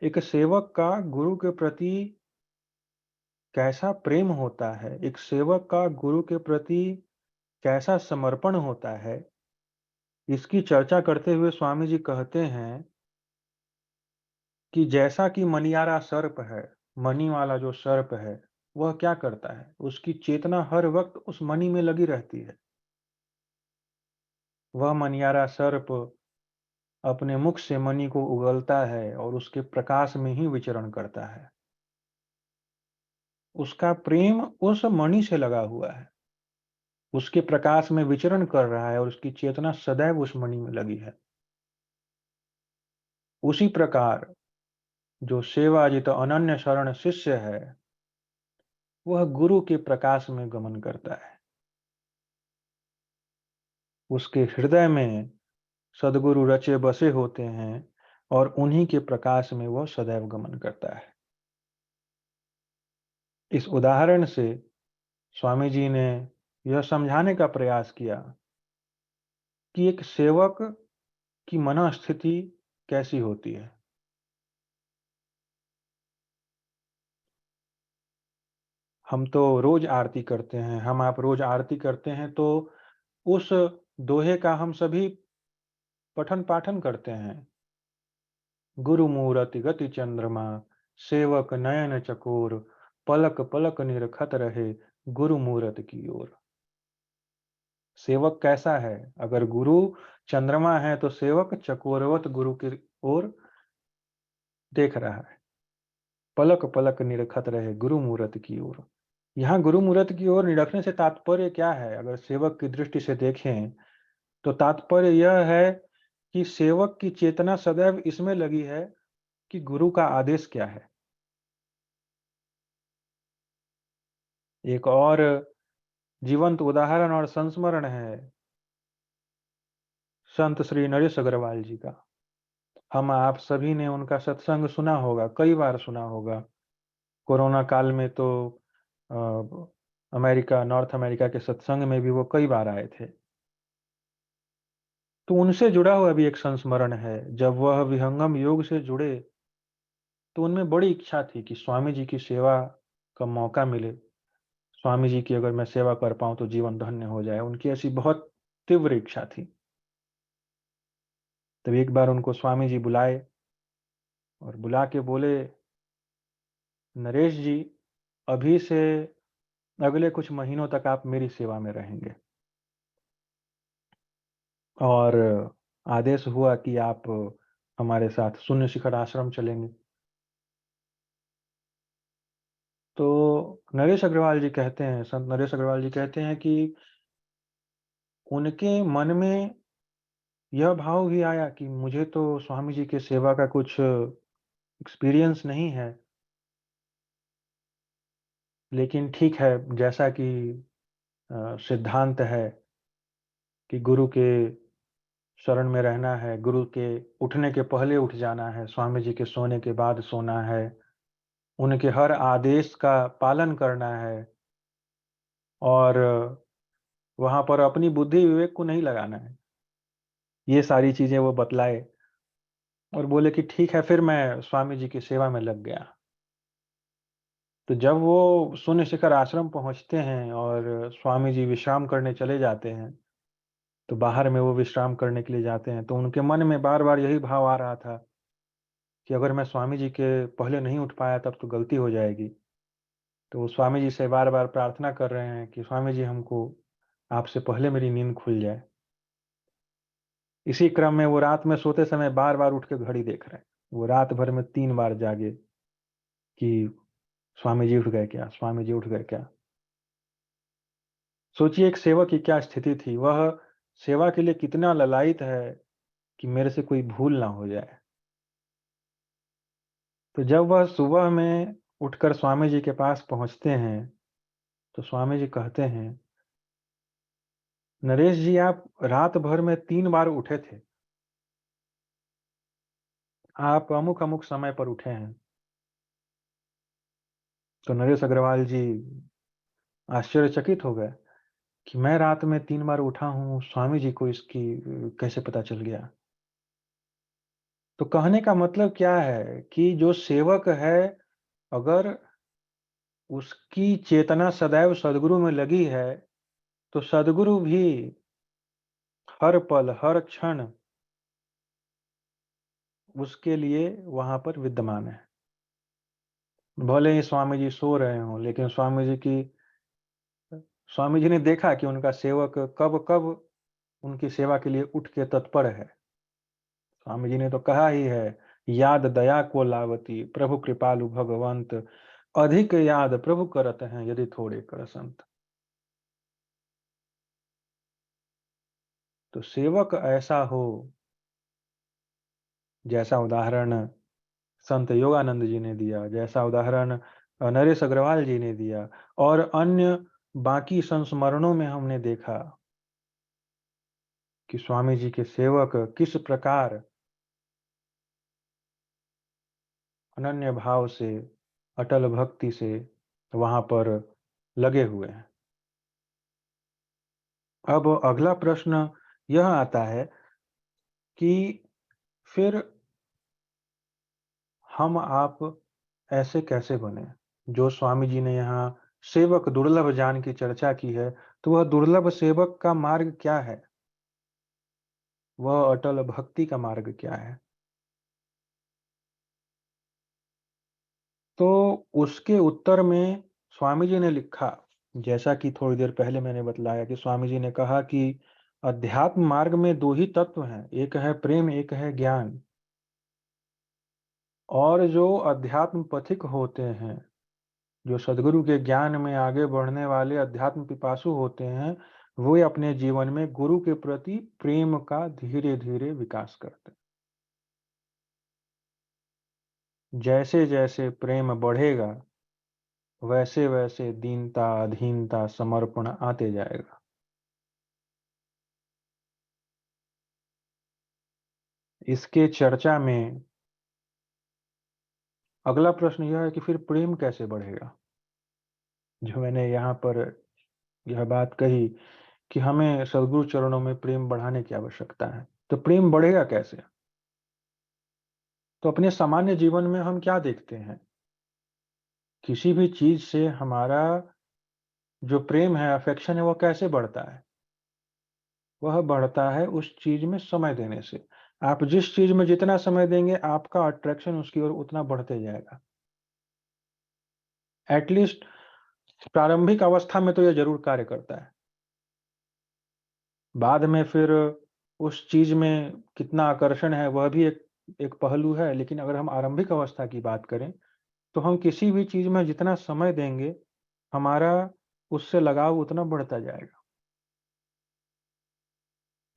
एक सेवक का गुरु के प्रति कैसा प्रेम होता है, एक सेवक का गुरु के प्रति कैसा समर्पण होता है, इसकी चर्चा करते हुए स्वामी जी कहते हैं कि जैसा कि मनियारा सर्प है, मणि वाला जो सर्प है, वह क्या करता है? उसकी चेतना हर वक्त उस मणि में लगी रहती है। वह मनियारा सर्प अपने मुख से मणि को उगलता है और उसके प्रकाश में ही विचरण करता है। उसका प्रेम उस मणि से लगा हुआ है, उसके प्रकाश में विचरण कर रहा है और उसकी चेतना सदैव उस मणि में लगी है। उसी प्रकार जो सेवाजित अनन्य शरण शिष्य है, वह गुरु के प्रकाश में गमन करता है। उसके हृदय में सद्गुरु रचे बसे होते हैं और उन्हीं के प्रकाश में वह सदैव गमन करता है। इस उदाहरण से स्वामी जी ने यह समझाने का प्रयास किया कि एक सेवक की मनोस्थिति कैसी होती है। हम तो रोज आरती करते हैं, हम आप रोज आरती करते हैं, तो उस दोहे का हम सभी पठन पाठन करते हैं। गुरु मूरति गति चंद्रमा, सेवक नयन चकोर, पलक पलक निरखत रहे गुरु मूरत की ओर। सेवक कैसा है? अगर गुरु चंद्रमा है तो सेवक चकोरवत गुरु की ओर देख रहा है। पलक पलक निरखत रहे गुरु मूरत की ओर। यहाँ गुरु मूरत की ओर निरखने से तात्पर्य क्या है? अगर सेवक की दृष्टि से देखें तो तात्पर्य यह है कि सेवक की चेतना सदैव इसमें लगी है कि गुरु का आदेश क्या है। एक और जीवंत उदाहरण और संस्मरण है संत श्री नरेश अग्रवाल जी का। हम आप सभी ने उनका सत्संग सुना होगा, कई बार सुना होगा। कोरोना काल में तो अमेरिका, नॉर्थ अमेरिका के सत्संग में भी वो कई बार आए थे। तो उनसे जुड़ा हुआ भी एक संस्मरण है। जब वह विहंगम योग से जुड़े तो उनमें बड़ी इच्छा थी कि स्वामी जी की सेवा का मौका मिले, स्वामी जी की अगर मैं सेवा कर पाऊं तो जीवन धन्य हो जाए। उनकी ऐसी बहुत तीव्र इच्छा थी। तब एक बार उनको स्वामी जी बुलाए और बुला के बोले, नरेश जी, अभी से अगले कुछ महीनों तक आप मेरी सेवा में रहेंगे और आदेश हुआ कि आप हमारे साथ शून्य शिखर आश्रम चलेंगे। तो नरेश अग्रवाल जी कहते हैं, संत नरेश अग्रवाल जी कहते हैं कि उनके मन में यह भाव भी आया कि मुझे तो स्वामी जी के सेवा का कुछ एक्सपीरियंस नहीं है, लेकिन ठीक है, जैसा कि सिद्धांत है कि गुरु के शरण में रहना है, गुरु के उठने के पहले उठ जाना है, स्वामी जी के सोने के बाद सोना है, उनके हर आदेश का पालन करना है और वहां पर अपनी बुद्धि विवेक को नहीं लगाना है। ये सारी चीजें वो बतलाए और बोले कि ठीक है, फिर मैं स्वामी जी की सेवा में लग गया। तो जब वो शून्य शिखर आश्रम पहुंचते हैं और स्वामी जी विश्राम करने चले जाते हैं, तो बाहर में वो विश्राम करने के लिए जाते हैं, तो उनके मन में बार बार यही भाव आ रहा था कि अगर मैं स्वामी जी के पहले नहीं उठ पाया तब तो गलती हो जाएगी। तो वो स्वामी जी से बार बार प्रार्थना कर रहे हैं कि स्वामी जी, हमको आपसे पहले मेरी नींद खुल जाए। इसी क्रम में वो रात में सोते समय बार बार उठ के घड़ी देख रहे हैं। वो रात भर में 3 बार जागे कि स्वामी जी उठ गए क्या, स्वामी जी उठ गए क्या। सोचिए एक सेवक की क्या स्थिति थी। वह सेवा के लिए कितना ललायित है कि मेरे से कोई भूल ना हो जाए। तो जब वह सुबह में उठकर स्वामी जी के पास पहुंचते हैं तो स्वामी जी कहते हैं, नरेश जी, आप रात भर में 3 बार उठे थे, आप अमुक अमुक समय पर उठे हैं। तो नरेश अग्रवाल जी आश्चर्यचकित हो गए कि मैं रात में 3 बार उठा हूं, स्वामी जी को इसकी कैसे पता चल गया। तो कहने का मतलब क्या है कि जो सेवक है, अगर उसकी चेतना सदैव सदगुरु में लगी है तो सदगुरु भी हर पल हर क्षण उसके लिए वहां पर विद्यमान है। भले ही स्वामी जी सो रहे हों, लेकिन स्वामी जी ने देखा कि उनका सेवक कब कब उनकी सेवा के लिए उठ के तत्पर है। स्वामी जी ने तो कहा ही है, याद दया को लावती, प्रभु कृपालु भगवंत, अधिक याद प्रभु करत हैं यदि थोड़े कर संत। तो सेवक ऐसा हो, जैसा उदाहरण संत योगानंद जी ने दिया, जैसा उदाहरण नरेश अग्रवाल जी ने दिया, और अन्य बाकी संस्मरणों में हमने देखा कि स्वामी जी के सेवक किस प्रकार अनन्य भाव से, अटल भक्ति से वहां पर लगे हुए हैं। अब अगला प्रश्न यह आता है कि फिर हम आप ऐसे कैसे बने? जो स्वामी जी ने यहाँ सेवक दुर्लभ जान की चर्चा की है, तो वह दुर्लभ सेवक का मार्ग क्या है? वह अटल भक्ति का मार्ग क्या है? तो उसके उत्तर में स्वामी जी ने लिखा, जैसा कि थोड़ी देर पहले मैंने बतलाया कि स्वामी जी ने कहा कि अध्यात्म मार्ग में दो ही तत्व हैं, एक है प्रेम, एक है ज्ञान। और जो अध्यात्म पथिक होते हैं, जो सदगुरु के ज्ञान में आगे बढ़ने वाले अध्यात्म पिपासु होते हैं, वे अपने जीवन में गुरु के प्रति प्रेम का धीरे धीरे विकास करते हैं। जैसे जैसे प्रेम बढ़ेगा, वैसे वैसे दीनता, अधीनता, समर्पण आते जाएगा। इसके चर्चा में अगला प्रश्न यह है कि फिर प्रेम कैसे बढ़ेगा? जो मैंने यहाँ पर यह बात कही कि हमें सद्गुरु चरणों में प्रेम बढ़ाने की आवश्यकता है, तो प्रेम बढ़ेगा कैसे? तो अपने सामान्य जीवन में हम क्या देखते हैं? किसी भी चीज से हमारा जो प्रेम है, अफेक्शन है, वो कैसे बढ़ता है? वह बढ़ता है उस चीज में समय देने से। आप जिस चीज में जितना समय देंगे, आपका अट्रैक्शन उसकी ओर उतना बढ़ते जाएगा। एटलीस्ट प्रारंभिक अवस्था में तो यह जरूर कार्य करता है। बाद में फिर उस चीज में कितना आकर्षण है, वह भी एक पहलू है। लेकिन अगर हम आरंभिक अवस्था की बात करें, तो हम किसी भी चीज में जितना समय देंगे, हमारा उससे लगाव उतना बढ़ता जाएगा।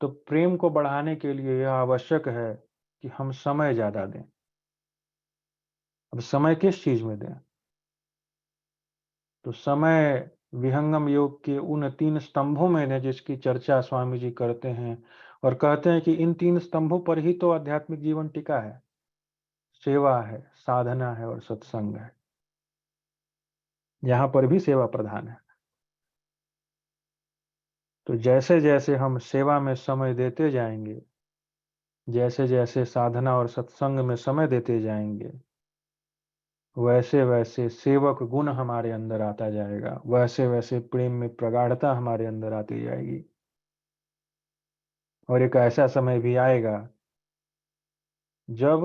तो प्रेम को बढ़ाने के लिए यह आवश्यक है कि हम समय ज्यादा दें। अब समय किस चीज में दें? तो समय विहंगम योग के उन 3 स्तंभों में है, जिसकी चर्चा स्वामी जी करते हैं और कहते हैं कि इन 3 स्तंभों पर ही तो आध्यात्मिक जीवन टिका है। सेवा है, साधना है और सत्संग है। यहाँ पर भी सेवा प्रधान है। तो जैसे जैसे हम सेवा में समय देते जाएंगे, जैसे जैसे साधना और सत्संग में समय देते जाएंगे, वैसे वैसे सेवक गुण हमारे अंदर आता जाएगा, वैसे वैसे प्रेम में प्रगाढ़ता हमारे अंदर आती जाएगी। और एक ऐसा समय भी आएगा जब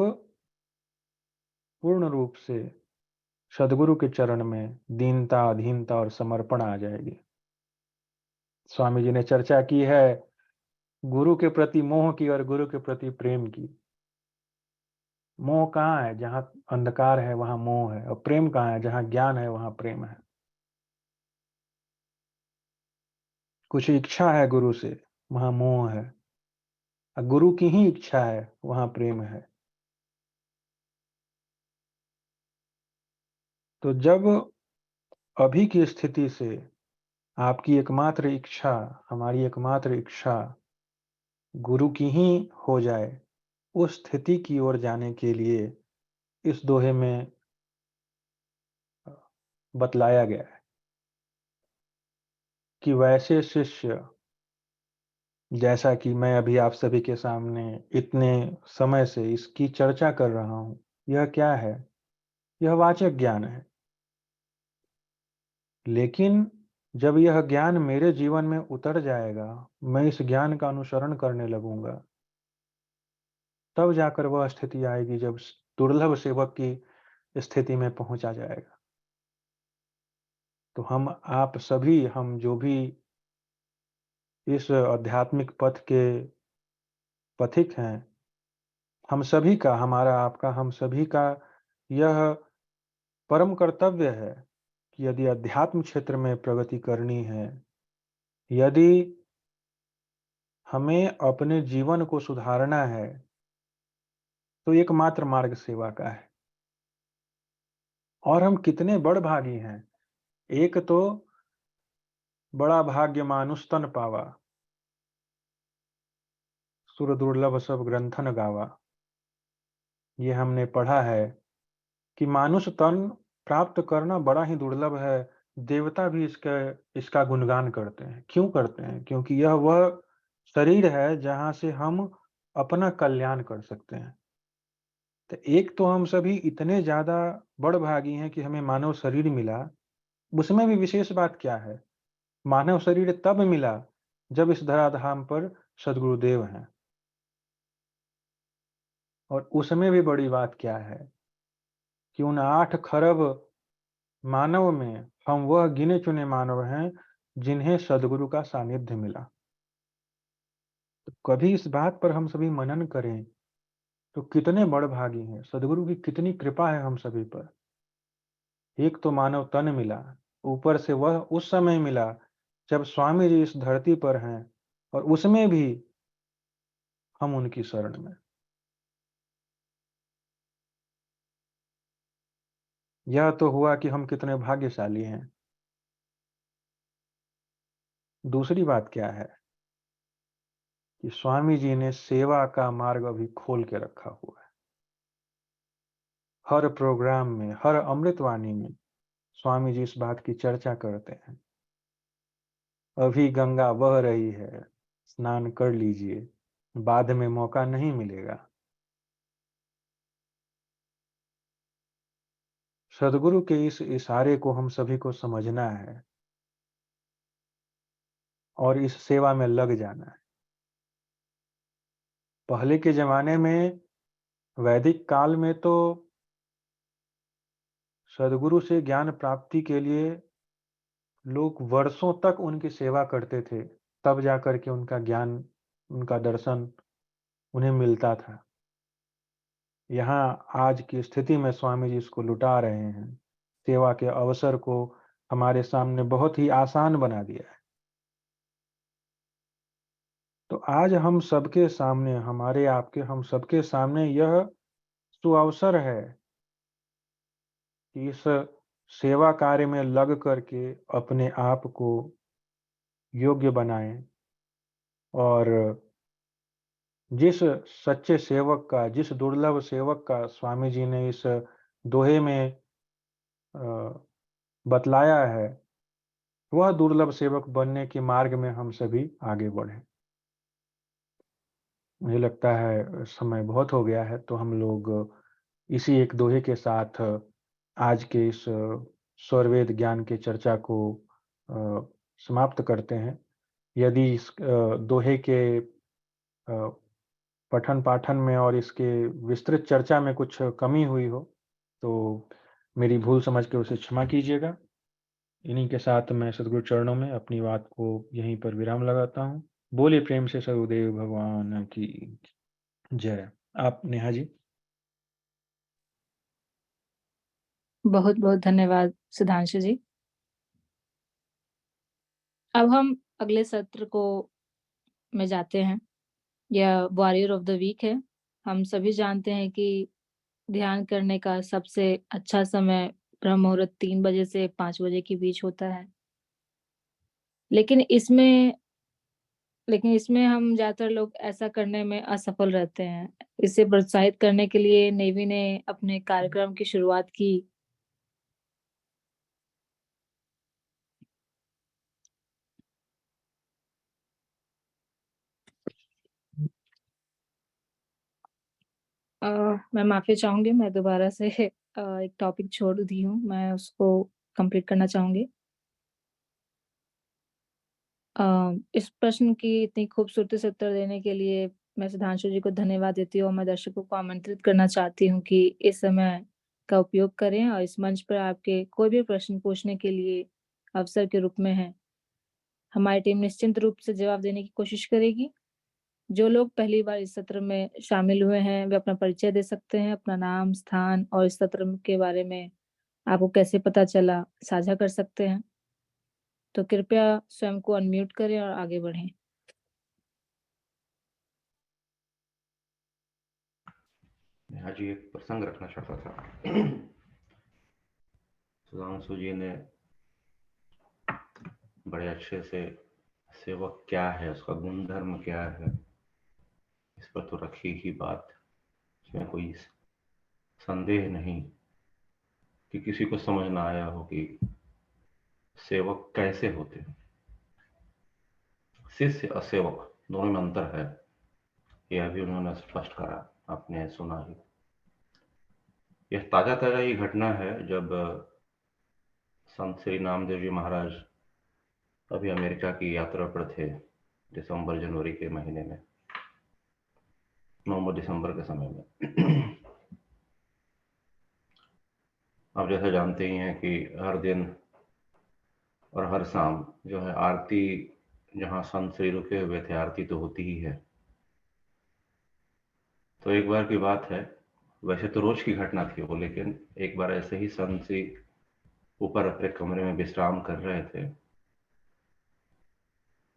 पूर्ण रूप से सदगुरु के चरण में दीनता, अधीनता और समर्पण आ जाएगी। स्वामी जी ने चर्चा की है गुरु के प्रति मोह की और गुरु के प्रति प्रेम की। मोह कहाँ है? जहां अंधकार है वहां मोह है। और प्रेम कहाँ है? जहां ज्ञान है वहां प्रेम है। कुछ इच्छा है गुरु से, वहां मोह है। गुरु की ही इच्छा है, वहां प्रेम है। तो जब अभी की स्थिति से आपकी एकमात्र इच्छा, हमारी एकमात्र इच्छा गुरु की ही हो जाए, उस स्थिति की ओर जाने के लिए इस दोहे में बतलाया गया है कि वैसे शिष्य, जैसा कि मैं अभी आप सभी के सामने इतने समय से इसकी चर्चा कर रहा हूं, यह क्या है? यह वाचक ज्ञान है। लेकिन जब यह ज्ञान मेरे जीवन में उतर जाएगा, मैं इस ज्ञान का अनुसरण करने लगूंगा, तब जाकर वह स्थिति आएगी जब दुर्लभ सेवक की स्थिति में पहुंचा जाएगा। तो हम आप सभी, हम जो भी इस आध्यात्मिक पथ के पथिक हैं, हम सभी का, हमारा आपका हम सभी का यह परम कर्तव्य है कि यदि अध्यात्म क्षेत्र में प्रगति करनी है, यदि हमें अपने जीवन को सुधारना है, तो एकमात्र मार्ग सेवा का है। और हम कितने बड़भागी हैं। एक तो बड़ा भाग्य मानुष तन पावा, सुर दुर्लभ सब ग्रंथन गावा। ये हमने पढ़ा है कि मानुष तन प्राप्त करना बड़ा ही दुर्लभ है। देवता भी इसका गुणगान करते हैं। क्यों करते हैं? क्योंकि यह वह शरीर है जहां से हम अपना कल्याण कर सकते हैं। तो एक तो हम सभी इतने ज्यादा बड़भागी हैं कि हमें मानव शरीर मिला। उसमें भी विशेष बात क्या है? मानव शरीर तब मिला जब इस धराधाम पर सदगुरुदेव हैं। और उसमें भी बड़ी बात क्या है कि उन 8 खरब मानव में हम वह गिने चुने मानव हैं जिन्हें सदगुरु का सानिध्य मिला। तो कभी इस बात पर हम सभी मनन करें तो कितने बड़भागी हैं। सदगुरु की कितनी कृपा है हम सभी पर। एक तो मानव तन मिला, ऊपर से वह उस समय मिला जब स्वामी जी इस धरती पर हैं, और उसमें भी हम उनकी शरण में। यह तो हुआ कि हम कितने भाग्यशाली हैं। दूसरी बात क्या है कि स्वामी जी ने सेवा का मार्ग अभी खोल के रखा हुआ है। हर प्रोग्राम में, हर अमृतवाणी में स्वामी जी इस बात की चर्चा करते हैं। अभी गंगा बह रही है, स्नान कर लीजिए, बाद में मौका नहीं मिलेगा। सदगुरु के इस इशारे को हम सभी को समझना है और इस सेवा में लग जाना है। पहले के जमाने में, वैदिक काल में तो सदगुरु से ज्ञान प्राप्ति के लिए लोग वर्षों तक उनकी सेवा करते थे, तब जाकर के उनका ज्ञान, उनका दर्शन उन्हें मिलता था। यहाँ आज की स्थिति में स्वामी जी इसको लुटा रहे हैं। सेवा के अवसर को हमारे सामने बहुत ही आसान बना दिया है। तो आज हम सबके सामने, हमारे आपके हम सबके सामने यह सुअवसर है कि इस सेवा कार्य में लग करके अपने आप को योग्य बनाएं, और जिस सच्चे सेवक का, जिस दुर्लभ सेवक का स्वामी जी ने इस दोहे में बतलाया है, वह दुर्लभ सेवक बनने के मार्ग में हम सभी आगे बढ़े। मुझे लगता है समय बहुत हो गया है, तो हम लोग इसी एक दोहे के साथ आज के इस स्वरवेद ज्ञान की चर्चा को समाप्त करते हैं। यदि इस दोहे के पठन पाठन में और इसके विस्तृत चर्चा में कुछ कमी हुई हो तो मेरी भूल समझ के उसे क्षमा कीजिएगा। इन्हीं के साथ मैं सदगुरु चरणों में अपनी बात को यहीं पर विराम लगाता हूँ। बोलिए प्रेम से सदगुरुदेव भगवान की जय। आप नेहा जी। बहुत बहुत धन्यवाद सुधांशु जी। अब हम अगले सत्र को में जाते हैं। यह वॉरियर ऑफ द वीक है। हम सभी जानते हैं कि ध्यान करने का सबसे अच्छा समय ब्रह्म मुहूर्त 3 बजे से 5 बजे के बीच होता है। लेकिन इसमें हम ज़्यादातर लोग ऐसा करने में असफल रहते हैं। इसे प्रोत्साहित करने के लिए नेवी ने अपने कार्यक्रम की शुरुआत की। मैं माफ़ी चाहूँगी, मैं दोबारा से एक टॉपिक छोड़ दी हूँ, मैं उसको कंप्लीट करना चाहूँगी। इस प्रश्न की इतनी खूबसूरती से उत्तर देने के लिए मैं सुधांशु जी को धन्यवाद देती हूँ, और मैं दर्शकों को आमंत्रित करना चाहती हूँ कि इस समय का उपयोग करें और इस मंच पर आपके कोई भी प्रश्न पूछने के लिए अवसर के रूप में है। हमारी टीम निश्चिंत रूप से जवाब देने की कोशिश करेगी। जो लोग पहली बार इस सत्र में शामिल हुए हैं, वे अपना परिचय दे सकते हैं, अपना नाम, स्थान और इस सत्र के बारे में आपको कैसे पता चला, साझा कर सकते हैं? तो कृपया स्वयं को अनम्यूट करें और आगे बढ़ें। मैं आज एक प्रसंग रखना चाहता था। सुधांशु जी ने बड़े अच्छे से सेवक क्या है, उसका गुणधर्म क्या है, इस पर तो रखी ही बात, इसमें कोई संदेह नहीं कि किसी को समझ ना आया हो कि सेवक कैसे होते हैं। शिष्य असेवक दोनों में अंतर है, यह भी उन्होंने स्पष्ट करा, आपने सुना ही। यह ताजा ताजा ही घटना है जब संत श्री नामदेव जी महाराज अभी अमेरिका की यात्रा पर थे, दिसंबर जनवरी के महीने में, नवंबर दिसंबर के समय में। आप जैसे जानते ही हैं कि हर दिन और हर शाम जो है आरती, जहाँ संत श्री रुके हुए थे, आरती तो होती ही है। तो एक बार की बात है, वैसे तो रोज की घटना थी वो, लेकिन एक बार ऐसे ही संत श्री ऊपर अपने कमरे में विश्राम कर रहे थे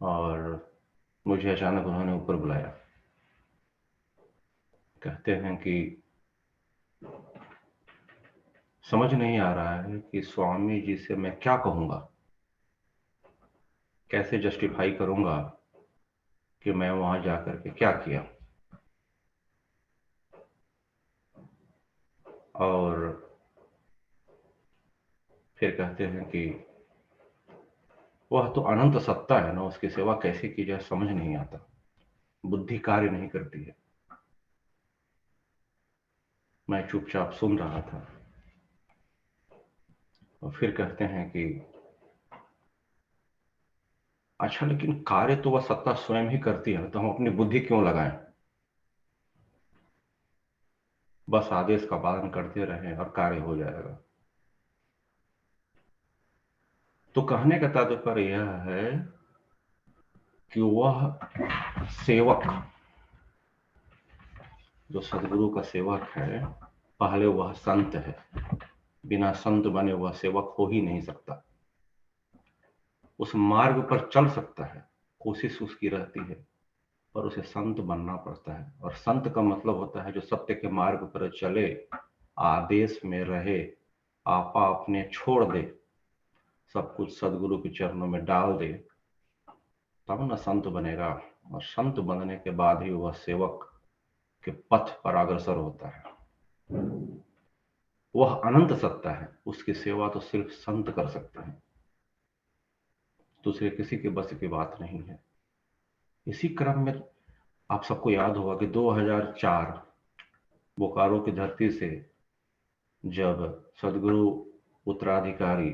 और मुझे अचानक उन्होंने ऊपर बुलाया। कहते हैं कि समझ नहीं आ रहा है कि स्वामी जी से मैं क्या कहूंगा, कैसे जस्टिफाई करूंगा कि मैं वहां जाकर के क्या किया। और फिर कहते हैं कि वह तो अनंत सत्ता है ना, उसकी सेवा कैसे की जाए समझ नहीं आता, बुद्धि कार्य नहीं करती है। मैं चुपचाप सुन रहा था और फिर कहते हैं कि अच्छा, लेकिन कार्य तो वह सत्ता स्वयं ही करती है, तो हम अपनी बुद्धि क्यों लगाएं, बस आदेश का पालन करते रहें और कार्य हो जाएगा। तो कहने का तात्पर्य यह है कि वह सेवक, जो सदगुरु का सेवक है, पहले वह संत है। बिना संत बने वह सेवक हो ही नहीं सकता। उस मार्ग पर चल सकता है, कोशिश उसकी रहती है, पर उसे संत बनना पड़ता है। और संत का मतलब होता है जो सत्य के मार्ग पर चले, आदेश में रहे, आपा अपने छोड़ दे, सब कुछ सदगुरु के चरणों में डाल दे, तब न संत बनेगा। और संत बनने के बाद ही वह सेवक के पथ पर अग्रसर होता है। वह अनंत सत्ता है, उसकी सेवा तो सिर्फ संत कर सकते हैं, दूसरे किसी के बस की बात नहीं है। इसी क्रम में आप सबको याद होगा कि 2004 बोकारो की धरती से जब सदगुरु उत्तराधिकारी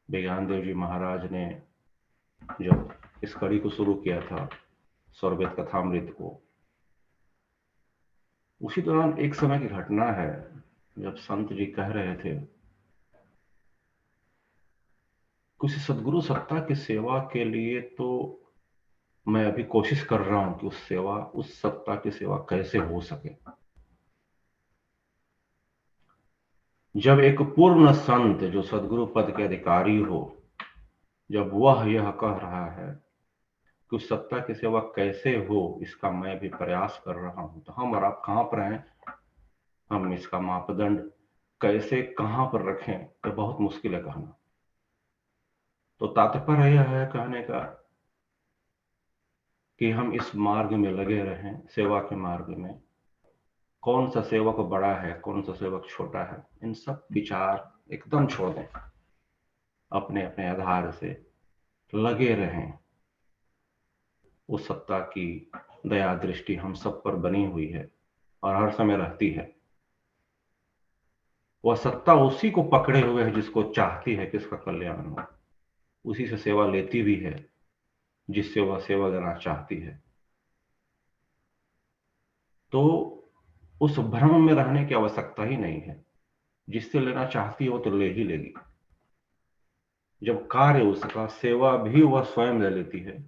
विज्ञान देव जी महाराज ने जब इस कड़ी को शुरू किया था, स्वरवेद कथामृत को, उसी दौरान एक समय की घटना है जब संत जी कह रहे थे, कुछ सदगुरु सत्ता की सेवा के लिए तो मैं अभी कोशिश कर रहा हूं कि उस सत्ता की सेवा कैसे हो सके। जब एक पूर्ण संत जो सदगुरु पद के अधिकारी हो, जब वह यह कह रहा है कि उस सत्ता की सेवा कैसे हो, इसका मैं भी प्रयास कर रहा हूं, तो हम और आप कहां पर हैं, हम इसका मापदंड कैसे कहां पर रखें, तो बहुत मुश्किल है कहना। तो तात्पर्य यह है कहने का कि हम इस मार्ग में लगे रहें, सेवा के मार्ग में। कौन सा सेवक बड़ा है, कौन सा सेवक छोटा है, इन सब विचार एकदम छोड़ दें, अपने अपने आधार से लगे रहें। उस सत्ता की दया दृष्टि हम सब पर बनी हुई है और हर समय रहती है। वह सत्ता उसी को पकड़े हुए है जिसको चाहती है कि इसका कल्याण हो, उसी से सेवा लेती भी है जिससे वह सेवा देना चाहती है। तो उस भ्रम में रहने की आवश्यकता ही नहीं है, जिससे लेना चाहती हो तो ले ही लेगी। जब कार्य उसका, सेवा भी वह स्वयं ले लेती है,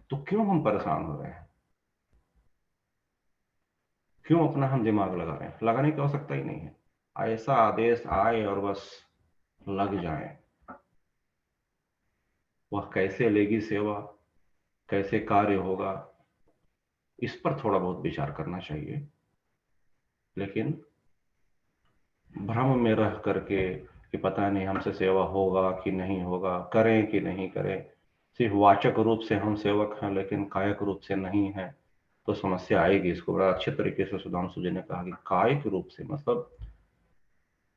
तो क्यों हम परेशान हो रहे हैं, क्यों अपना हम दिमाग लगा रहे हैं, लगाने की आवश्यकता ही नहीं है। ऐसा आदेश आए और बस लग जाए। वह कैसे लेगी सेवा, कैसे कार्य होगा, इस पर थोड़ा बहुत विचार करना चाहिए। लेकिन भ्रम में रह करके कि पता नहीं हमसे सेवा होगा कि नहीं होगा, करें कि नहीं करें, सिर्फ वाचक रूप से हम सेवक हैं लेकिन कायिक रूप से नहीं है, तो समस्या आएगी। इसको बड़ा अच्छे तरीके से सुधांशु जी ने कहा कि कायिक रूप से मतलब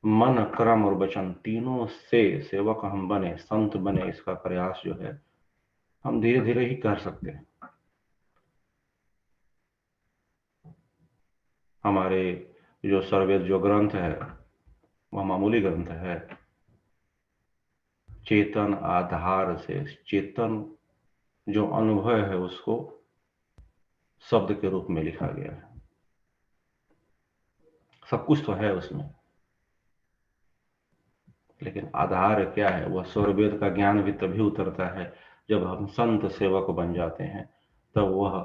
मन, कर्म और वचन तीनों से सेवक हम बने, संत बने, इसका प्रयास जो है हम धीरे धीरे ही कर सकते हैं। हमारे जो सर्वेद जो ग्रंथ है वह मामूली ग्रंथ है। चेतन आधार से चेतन जो अनुभव है उसको शब्द के रूप में लिखा गया है। सब कुछ तो है उसमें, लेकिन आधार क्या है? वह स्वरवेद का ज्ञान भी तभी उतरता है जब हम संत सेवक बन जाते हैं। तब वह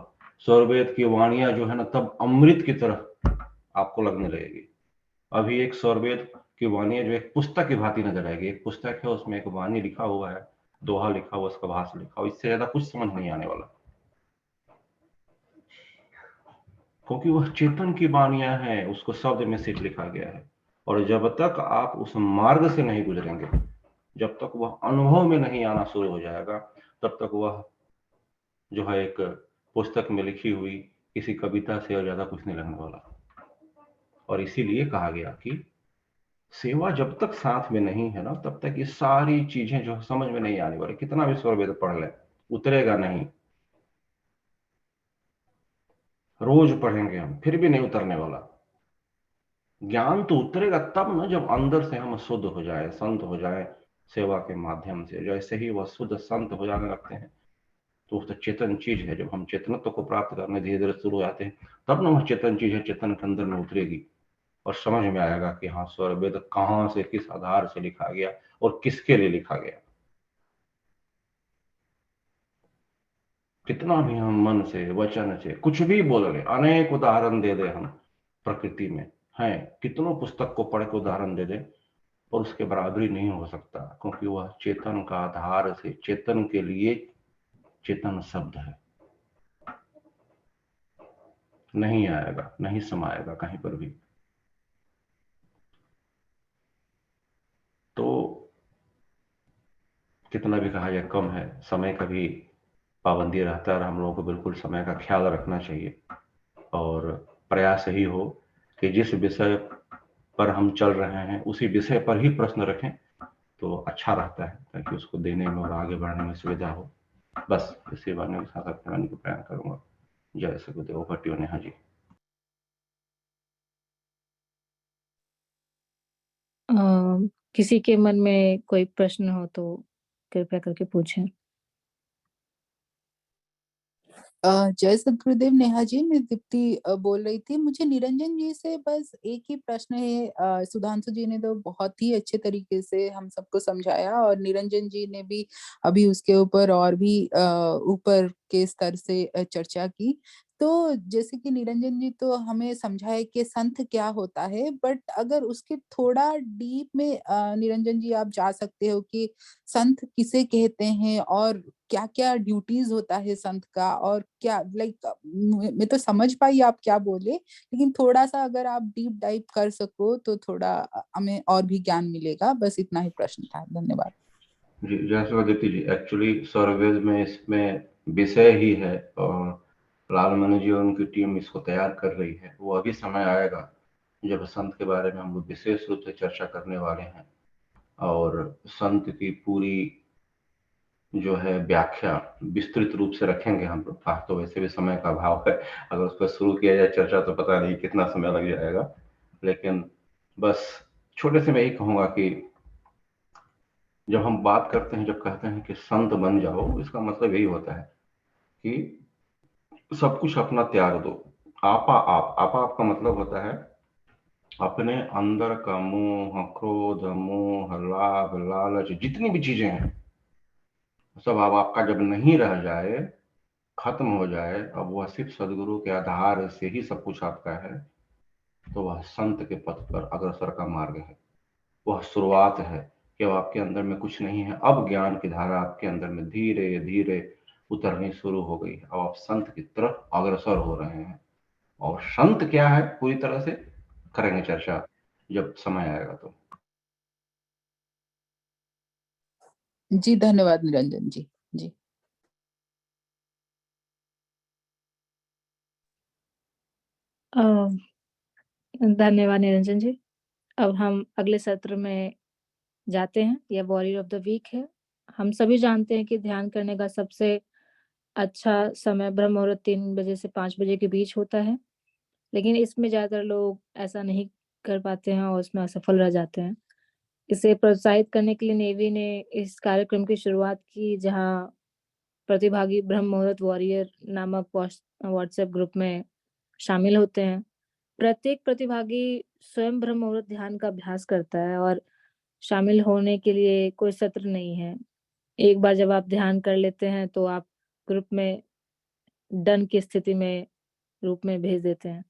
स्वरवेद की वाणियां जो है ना, तब अमृत की तरह आपको लगने लगेगी। अभी एक स्वरवेद की वाणियां जो एक पुस्तक की भांति नजर आएगी। एक पुस्तक है, उसमें एक वाणी लिखा हुआ है, दोहा लिखा हुआ, उसका भाष्य लिखा हुआ, इससे ज्यादा कुछ समझ नहीं आने वाला, क्योंकि वह चेतन की वाणियां हैं, उसको शब्द में सिर्फ लिखा गया है। और जब तक आप उस मार्ग से नहीं गुजरेंगे, जब तक वह अनुभव में नहीं आना शुरू हो जाएगा, तब तक वह जो है एक पुस्तक में लिखी हुई किसी कविता से और ज्यादा कुछ नहीं लगने वाला। और इसीलिए कहा गया कि सेवा जब तक साथ में नहीं है ना, तब तक ये सारी चीजें जो समझ में नहीं आने वाली। कितना भी स्वरवेद पढ़ ले, उतरेगा नहीं। रोज पढ़ेंगे हम, फिर भी नहीं उतरने वाला। ज्ञान तो उतरेगा तब ना, जब अंदर से हम शुद्ध हो जाए, संत हो जाए सेवा के माध्यम से। जैसे ही वह शुद्ध संत हो जाने लगते हैं, तो तो चेतन चीज है। जब हम चेतनत्व को प्राप्त करने धीरे धीरे शुरू हो जाते हैं, तब ना वह चेतन चीज है, चेतन के अंदर में उतरेगी और समझ में आएगा कि हाँ, स्वरवेद कहाँ से, किस आधार से लिखा गया और किसके लिए लिखा गया। कितना भी हम मन से, वचन से कुछ भी बोल ले, अनेक उदाहरण दे दे हम प्रकृति में हैं, कितनों पुस्तक को पढ़ के उदाहरण दे दे, और उसके बराबरी नहीं हो सकता, क्योंकि वह चेतन का आधार से, चेतन के लिए चेतन शब्द है। नहीं आएगा, नहीं समाएगा कहीं पर भी। तो कितना भी कहा जाए कम है, समय का भी पाबंदी रहता है और हम लोगों को बिल्कुल समय का ख्याल रखना चाहिए। और प्रयास यही हो कि जिस विषय पर हम चल रहे हैं उसी विषय पर ही प्रश्न रखें, तो अच्छा रहता है, ताकि उसको देने में और आगे बढ़ने में सुविधा हो। बस इसी बारे में साथ अपने को प्रयास करूंगा। जय सकुदेव भट्टियो नेहा जी। किसी के मन में कोई प्रश्न हो तो कृपया करके पूछें। जय सद्गुरुदेव। नेहा जी, मैं दीप्ति बोल रही थी। मुझे निरंजन जी से बस एक ही प्रश्न है। सुधांशु जी ने तो बहुत ही अच्छे तरीके से हम सबको समझाया, और निरंजन जी ने भी अभी उसके ऊपर और भी ऊपर के स्तर से चर्चा की। तो जैसे कि निरंजन जी तो हमें समझाए कि संत क्या होता है, बट अगर उसके थोड़ा डीप में निरंजन जी आप जा सकते हो कि संत किसे कहते हैं और क्या क्या ड्यूटीज होता है संत का, और क्या मैं तो समझ पाई आप क्या बोले, लेकिन थोड़ा सा अगर आप डीप डाइव कर सको तो थोड़ा हमें और भी ज्ञान मिलेगा। बस इतना ही प्रश्न था। धन्यवाद जी, जय दीप्ति जी। एक्चुअली स्वरवेद में इसमें विषय ही है, और लालमणि जी और उनकी टीम इसको तैयार कर रही है। वो अभी समय आएगा जब संत के बारे में हम लोग विशेष रूप से चर्चा करने वाले हैं, और संत की पूरी जो है व्याख्या विस्तृत रूप से रखेंगे हम लोग। तो वैसे भी समय का अभाव है, अगर उसको शुरू किया जाए चर्चा तो पता नहीं कितना समय लग जाएगा। लेकिन बस छोटे से मैं यही कहूंगा कि जब हम बात करते हैं, जब कहते हैं कि संत बन जाओ, इसका मतलब यही होता है कि सब कुछ अपना त्याग दो। आपा का मतलब होता है अपने अंदर का मोह, क्रोध, मोह, लाभ, लालच, जितनी भी चीजें हैं, सब अब आपका जब नहीं रह जाए, खत्म हो जाए, अब वह सिर्फ सदगुरु के आधार से ही सब कुछ आपका है, तो वह संत के पथ पर अग्रसर का मार्ग है। वह शुरुआत है कि अब आपके अंदर में कुछ नहीं है, अब ज्ञान की धारा आपके अंदर में धीरे धीरे उतरनी शुरू हो गई है। अब आप संत की तरफ अग्रसर हो रहे हैं। और संत क्या है पूरी तरह से करेंगे चर्चा जब समय आएगा तो। जी धन्यवाद निरंजन जी। जी धन्यवाद निरंजन जी। अब हम अगले सत्र में जाते हैं। यह वॉरियर ऑफ द वीक है। हम सभी जानते हैं कि ध्यान करने का सबसे अच्छा समय ब्रह्म मुहूर्त 3 बजे से 5 बजे के बीच होता है, लेकिन इसमें ज्यादातर लोग ऐसा नहीं कर पाते हैं और उसमें असफल रह जाते हैं। इसे प्रोत्साहित करने के लिए नेवी ने इस कार्यक्रम की शुरुआत की, जहां प्रतिभागी ब्रह्म मुहूर्त वॉरियर नामक व्हाट्सएप ग्रुप में शामिल होते हैं। प्रत्येक प्रतिभागी स्वयं ब्रह्म मुहूर्त ध्यान का अभ्यास करता है और शामिल होने के लिए कोई सत्र नहीं है। एक बार जब आप ध्यान कर लेते हैं तो आप ग्रुप में डन की स्थिति में रूप में भेज देते हैं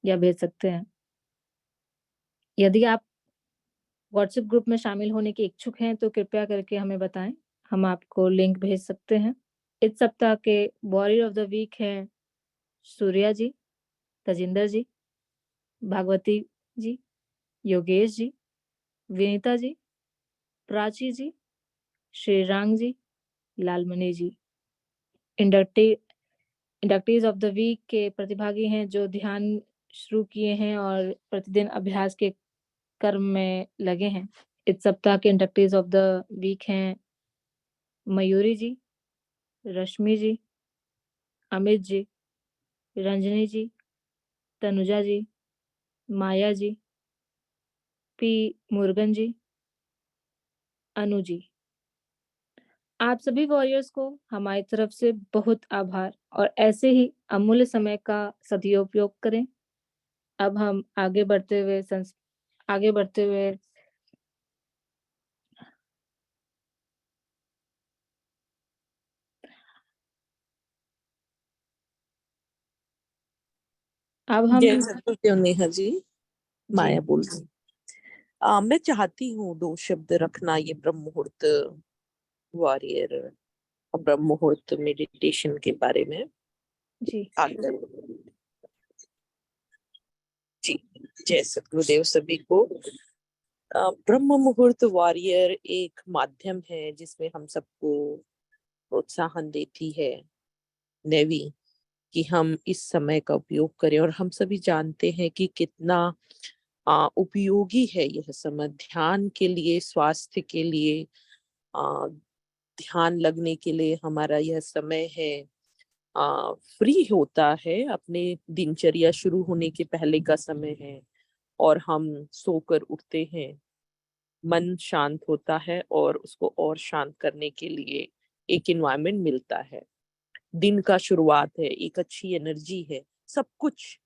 या भेज सकते हैं। यदि आप व्हाट्सएप ग्रुप में शामिल होने के इच्छुक हैं तो कृपया करके हमें बताएं, हम आपको लिंक भेज सकते हैं। इस सप्ताह के वॉरियर ऑफ द वीक हैं सूर्या जी, तजिंदर जी, भागवती जी, योगेश जी, विनीता जी, प्राची जी, श्रीरांग जी, लालमणि जी। इंडक्टीज ऑफ द वीक के प्रतिभागी हैं जो ध्यान शुरू किए हैं और प्रतिदिन अभ्यास के कर्म में लगे हैं। इस सप्ताह के इंडक्टीज ऑफ द वीक हैं मयूरी जी, रश्मि जी, अमित जी, रंजनी जी, तनुजा जी, माया जी, पी मुर्गन जी, अनु जी। आप सभी वॉरियर्स को हमारी तरफ से बहुत आभार और ऐसे ही अमूल्य समय का सदुपयोग करें। अब हम आगे बढ़ते हुए अब हम जय सतगुरुदेव नेहा जी, माया जी बोल रही मैं चाहती हूँ 2 शब्द रखना ये ब्रह्म मुहूर्त वॉरियर और ब्रह्म मुहूर्त मेडिटेशन के बारे में जी आकर। जी जय सतगुरुदेव सभी को। ब्रह्म मुहूर्त वॉरियर एक माध्यम है जिसमें हम सबको प्रोत्साहन देती है नेवी कि हम इस समय का उपयोग करें। और हम सभी जानते हैं कि कितना उपयोगी है यह समय ध्यान के लिए, स्वास्थ्य के लिए, ध्यान लगने के लिए हमारा यह समय है। फ्री होता है, अपने दिनचर्या शुरू होने के पहले का समय है और हम सोकर उठते हैं, मन शांत होता है और उसको और शांत करने के लिए एक एनवायरनमेंट मिलता है। दिन का शुरुआत है, एक अच्छी एनर्जी है, सब कुछ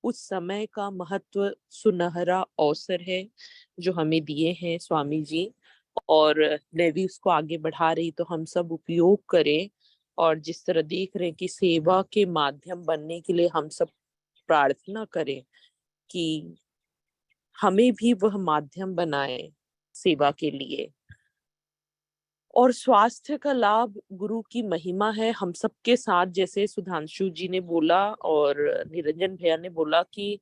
उस समय का महत्व सुनहरा अवसर है जो हमें दिए हैं स्वामी जी, और नेवी उसको आगे बढ़ा रही, तो हम सब उपयोग करें। और जिस तरह देख रहे हैं कि सेवा के माध्यम बनने के लिए हम सब प्रार्थना करें कि हमें भी वह माध्यम बनाए सेवा के लिए। और स्वास्थ्य का लाभ गुरु की महिमा है हम सबके साथ, जैसे सुधांशु जी ने बोला और निरंजन भैया ने बोला कि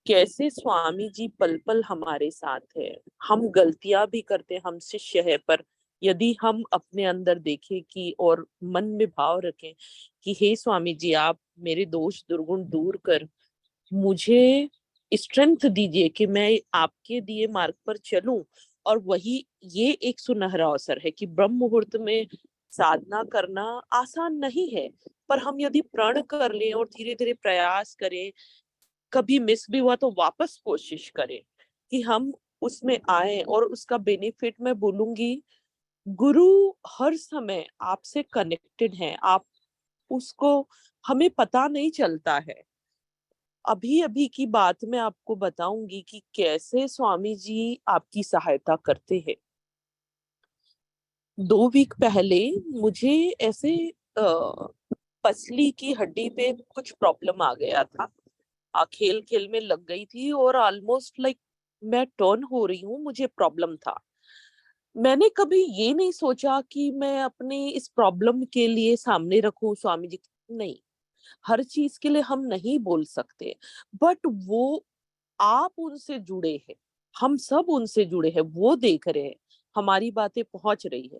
कैसे स्वामी जी पल पल हमारे साथ है। हम गलतियां भी करते, हम शिष्य है, पर यदि हम अपने अंदर देखें कि और मन में भाव रखें कि हे स्वामी जी, आप मेरे दोष दुर्गुण दूर कर मुझे स्ट्रेंथ दीजिए कि मैं आपके दिए मार्ग पर चलूं। और वही ये एक सुनहरा अवसर है कि ब्रह्म मुहूर्त में साधना करना आसान नहीं है, पर हम यदि प्रण कर लें और धीरे धीरे प्रयास करें, कभी मिस भी हुआ तो वापस कोशिश करें कि हम उसमें आए। और उसका बेनिफिट मैं बोलूंगी, गुरु हर समय आपसे कनेक्टेड है, आप उसको, हमें पता नहीं चलता है। अभी अभी की बात मैं आपको बताऊंगी कि कैसे स्वामी जी आपकी सहायता करते हैं। 2 वीक पहले मुझे ऐसे पसली की हड्डी पे कुछ प्रॉब्लम आ गया था। खेल खेल में लग गई थी और ऑलमोस्ट लाइक मैं टर्न हो रही हूँ, मुझे प्रॉब्लम था। मैंने कभी ये नहीं सोचा कि मैं अपने इस प्रॉब्लम के लिए सामने रखूं स्वामी जी। नहीं, हर चीज के लिए हम नहीं बोल सकते, बट वो आप उनसे जुड़े हैं, हम सब उनसे जुड़े हैं, वो देख रहे हैं, हमारी बातें पहुंच रही है।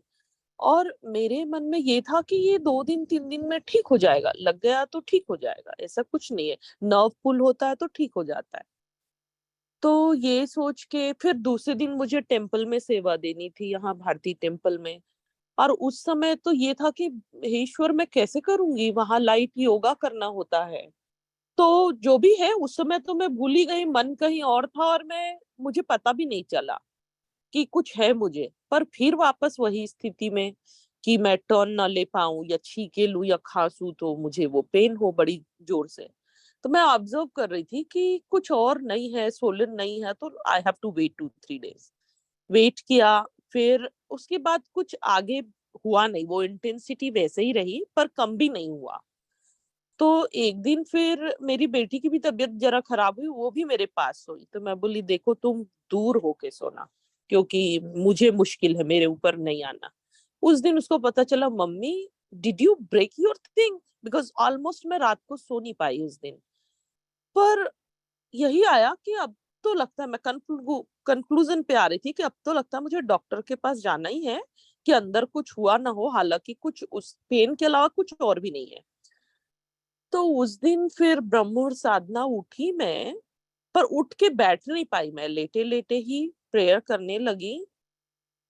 और मेरे मन में ये था कि ये 2 दिन 3 दिन में ठीक हो जाएगा, लग गया तो ठीक हो जाएगा, ऐसा कुछ नहीं है। नर्व पुल होता है तो ठीक हो जाता है। तो ये सोच के फिर दूसरे दिन मुझे टेम्पल में सेवा देनी थी, यहाँ भारती टेम्पल में। और उस समय तो ये था कि हे ईश्वर मैं कैसे करूंगी, वहां लाइट योगा करना होता है। तो जो भी है उस समय तो मैं भूल ही गई, मन कहीं और था और मुझे पता भी नहीं चला कि कुछ है मुझे। पर फिर वापस वही स्थिति में कि मैं टर्न ना ले पाऊं या छींके लूं या खांसू तो मुझे वो पेन हो बड़ी जोर से। तो मैं ऑब्जर्व कर रही थी कि कुछ और नहीं है, सोलन नहीं है, तो I have to wait 2-3 days। Wait किया, फिर उसके बाद कुछ आगे हुआ नहीं, वो इंटेंसिटी वैसे ही रही पर कम भी नहीं हुआ। तो एक दिन फिर मेरी बेटी की भी तबीयत जरा खराब हुई, वो भी मेरे पास सोई। तो मैं बोली देखो तुम दूर होके सोना, क्योंकि मुझे मुश्किल है, मेरे ऊपर नहीं आना। उस दिन उसको पता चला mummy did you break your thing, because almost मैं रात को सो नहीं पाई उस दिन। पर यही आया कि अब तो लगता है, मैं कंक्लूजन पे आ रही थी कि अब तो लगता है मुझे डॉक्टर के पास जाना ही है कि अंदर कुछ हुआ ना हो, हालांकि कुछ उस पेन के अलावा कुछ और भी नहीं है। तो उस दिन फिर ब्रह्म मुहूर्त साधना उठी मैं, पर उठ के बैठ नहीं पाई, मैं लेटे लेटे ही प्रेयर करने लगी।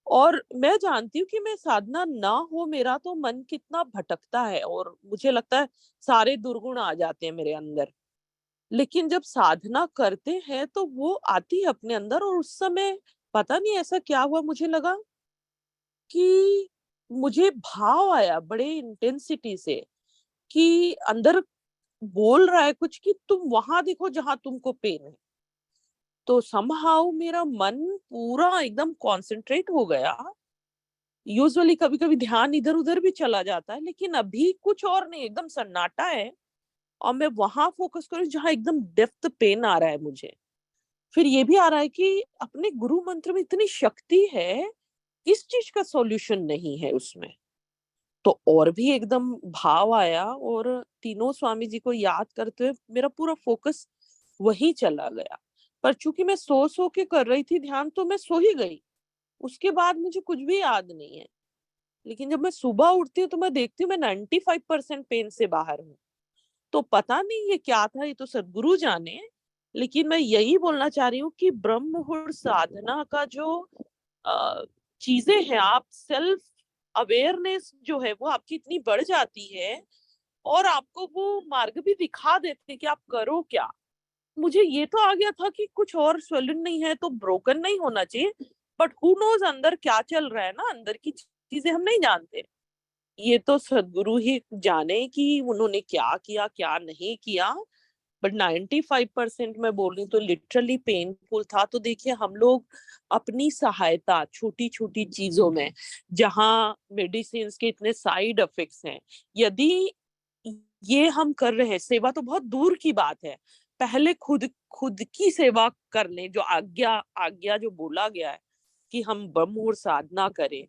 और मैं जानती हूँ कि मैं साधना ना हो मेरा तो मन कितना भटकता है और मुझे लगता है सारे दुर्गुण आ जाते हैं मेरे अंदर। लेकिन जब साधना करते हैं तो वो आती है अपने अंदर। और उस समय पता नहीं ऐसा क्या हुआ, मुझे लगा कि मुझे भाव आया बड़े इंटेंसिटी से कि अंदर बोल रहा है कुछ कि तुम वहां देखो जहां तुमको पेन है। तो समहाउ मेरा मन पूरा एकदम कॉन्सेंट्रेट हो गया। यूजुअली कभी कभी ध्यान इधर उधर भी चला जाता है, लेकिन अभी कुछ और नहीं, एकदम सन्नाटा है और मैं वहां फोकस करूँ जहां एकदम डेप्थ पेन आ रहा है मुझे। फिर ये भी आ रहा है कि अपने गुरु मंत्र में इतनी शक्ति है, किस चीज का सॉल्यूशन नहीं है उसमें। तो और भी एकदम भाव आया और तीनों स्वामी जी को याद करते हुए मेरा पूरा फोकस वही चला गया। पर चूंकि मैं सो के कर रही थी ध्यान, तो मैं सो ही गई। उसके बाद मुझे कुछ भी याद नहीं है। लेकिन जब मैं सुबह उठती हूँ तो मैं देखती हूँ मैं 95% पेन से बाहर हूँ। तो पता नहीं ये क्या था, ये तो सदगुरु जाने। लेकिन मैं यही बोलना चाह रही हूँ कि ब्रह्म मुहूर्त साधना का जो चीजें हैं, आप सेल्फ अवेयरनेस जो है वो आपकी इतनी बढ़ जाती है और आपको वो मार्ग भी दिखा देते हैं कि आप करो क्या। मुझे ये तो आ गया था कि कुछ और स्वलन नहीं है तो ब्रोकन नहीं होना चाहिए, बट हु नोज अंदर क्या चल रहा है ना, अंदर की चीजें हम नहीं जानते। ये तो सदगुरु ही जाने कि उन्होंने क्या किया क्या नहीं किया। बट 95% मैं बोल रही हूँ तो लिटरली पेनफुल था। तो देखिए हम लोग अपनी सहायता छोटी छोटी चीजों में, जहाँ मेडिसिन के इतने साइड इफेक्ट्स हैं, यदि ये हम कर रहे हैं, सेवा तो बहुत दूर की बात है, पहले खुद खुद की सेवा कर लें। जो आज्ञा आज्ञा जो बोला गया है कि हम ब्रह्म मुहूर्त साधना करें,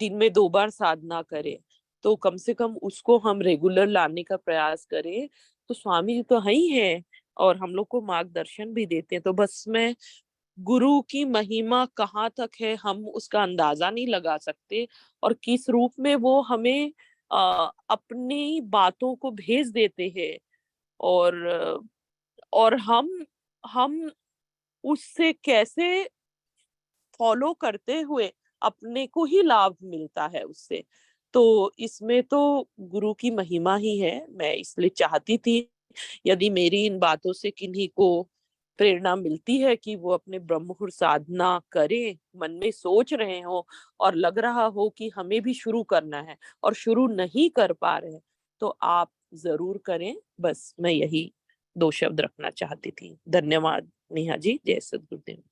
दिन में 2 बार साधना करें, तो कम से कम उसको हम रेगुलर लाने का प्रयास करें। तो स्वामी जी तो है ही हैं और हम लोग को मार्गदर्शन भी देते हैं। तो बस मैं गुरु की महिमा कहाँ तक है हम उसका अंदाजा नहीं लगा सकते, और किस रूप में वो हमें अपनी बातों को भेज देते हैं। और हम उससे कैसे फॉलो करते हुए अपने को ही लाभ मिलता है उससे। तो इसमें तो गुरु की महिमा ही है। मैं इसलिए चाहती थी यदि मेरी इन बातों से किन्हीं को प्रेरणा मिलती है कि वो अपने ब्रह्म मुहूर्त साधना करें, मन में सोच रहे हो और लग रहा हो कि हमें भी शुरू करना है और शुरू नहीं कर पा रहे हैं, तो आप जरूर करें। बस मैं यही 2 शब्द रखना चाहती थी। धन्यवाद नेहा जी। जय सद्गुरुदेव।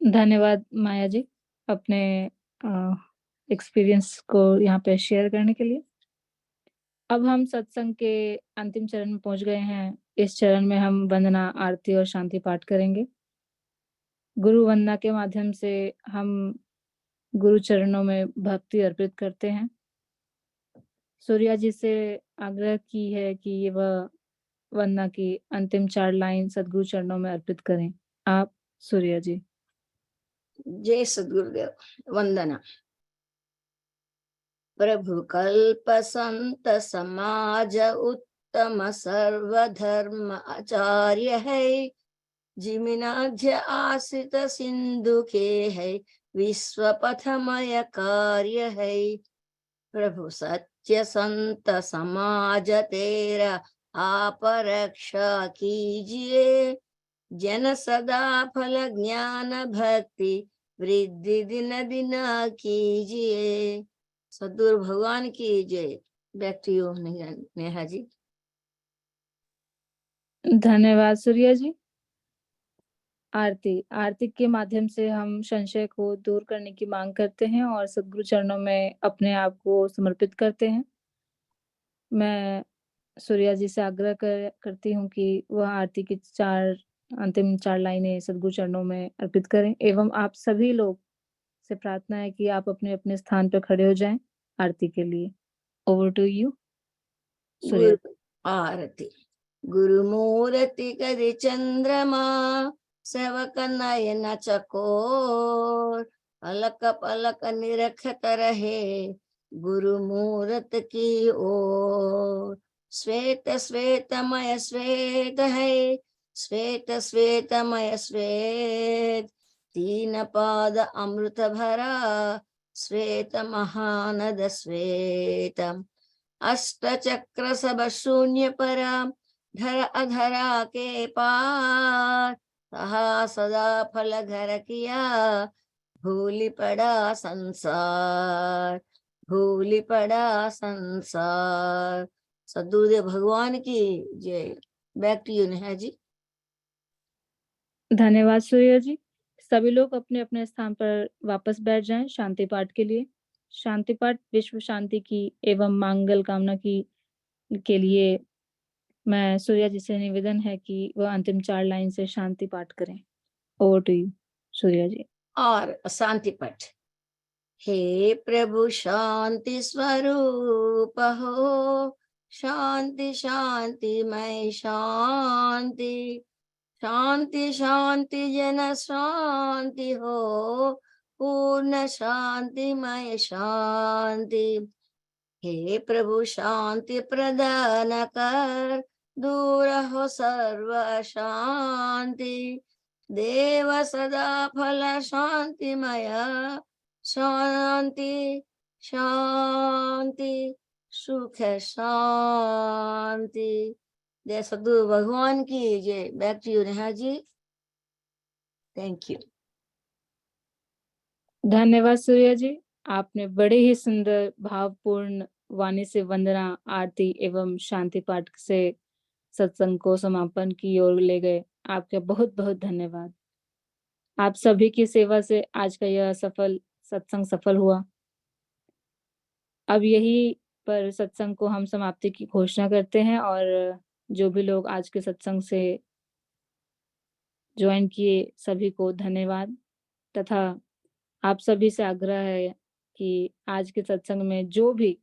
धन्यवाद माया जी, अपने एक्सपीरियंस को यहाँ पे शेयर करने के लिए। अब हम सत्संग के अंतिम चरण में पहुंच गए हैं। इस चरण में हम वंदना, आरती और शांति पाठ करेंगे। गुरु वंदना के माध्यम से हम गुरु चरणों में भक्ति अर्पित करते हैं। सूर्या जी से आग्रह की है कि वह वंदना की अंतिम 4 लाइन सदगुरु चरणों में अर्पित करें। आप सूर्या जी। जय सद्गुरुदेव। वंदना। प्रभु कल्प संत समाज उत्तम सर्वधर्म आचार्य है, जिमिनाध्य आश्रित सिंधु के है, विश्व पथमय कार्य है। प्रभु सत्य संत समाज तेरा आप रक्षा कीजिए, जन सदा फल ज्ञान भक्ति वृद्धि दिन दिन कीजिए। सद्गुरु भगवान की जय। बैक टू यू नेहा जी। धन्यवाद सूर्या जी। आरती के माध्यम से हम संशय को दूर करने की मांग करते हैं और सद्गुरु चरणों में अपने आप को समर्पित करते हैं। मैं सूर्या जी से आग्रह करती हूँ कि वह आरती की अंतिम 4 लाइनें सद्गुरु चरणों में अर्पित करें एवं आप सभी लोग से प्रार्थना है कि आप अपने अपने स्थान पर खड़े हो जाएं आरती के लिए। Over to you Surya. गुरु आरती। गुरु मूर्ति करि चंद्रमा, सेवक नयन चकोर, पलक पलक निरखत रहे, गुरु मूरत की ओर। श्वेत श्वेतमय श्वेत है, श्वेत श्वेतमय श्वेत, 3 पाद अमृत भरा, श्वेत महानद श्वेतम। अष्ट चक्र सब शून्य परा, धर अधरा के पार, कहा सदा फल घर किया, भूली पड़ा संसार, भूली पड़ा संसार। सद्गुरुदेव भगवान की जय। बैक टू यू नेहा जी। धन्यवाद सूर्या जी। सभी लोग अपने अपने स्थान पर वापस बैठ जाएं शांति पाठ के लिए। शांति पाठ विश्व शांति की एवं मंगल कामना की के लिए मैं सूर्या जी से निवेदन है कि वह अंतिम 4 लाइन से शांति पाठ करें। ओवर टू यू सूर्या जी। और शांति पाठ। हे प्रभु शांति स्वरूप हो, शांति शांति मैं शांति, शांति शांति जन शांति हो, पूर्ण शांति मय शांति। हे प्रभु शांति प्रदान कर, दूर हो सर्व शांति, देव सदा फल शांतिमय, शांति शांति सुख शांति। जय सद्गुरु भगवान की जय। Back to you Neha ji. Thank you. धन्यवाद सूर्या जी। आपने बड़े ही सुंदर भावपूर्ण वाणी से वंदना, आरती एवं शांति पाठ से सत्संग को समापन की ओर ले गए। आपका बहुत बहुत धन्यवाद। आप सभी की सेवा से आज का यह सत्संग सफल हुआ। अब यही पर सत्संग को हम समाप्ति की घोषणा करते हैं और जो भी लोग आज के सत्संग से ज्वाइन किए सभी को धन्यवाद तथा आप सभी से आग्रह है कि आज के सत्संग में जो भी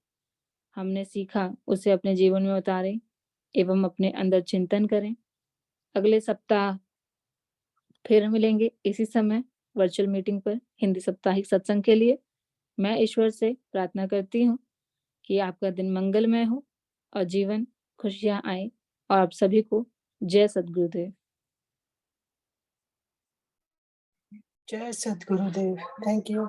हमने सीखा उसे अपने जीवन में उतारें एवं अपने अंदर चिंतन करें। अगले सप्ताह फिर मिलेंगे इसी समय वर्चुअल मीटिंग पर हिंदी साप्ताहिक सत्संग के लिए। मैं ईश्वर से प्रार्थना करती हूँ कि आपका दिन मंगलमय हो और जीवन खुशियां आए और आप सभी को जय सद्गुरुदेव। जय सद्गुरुदेव। Thank you.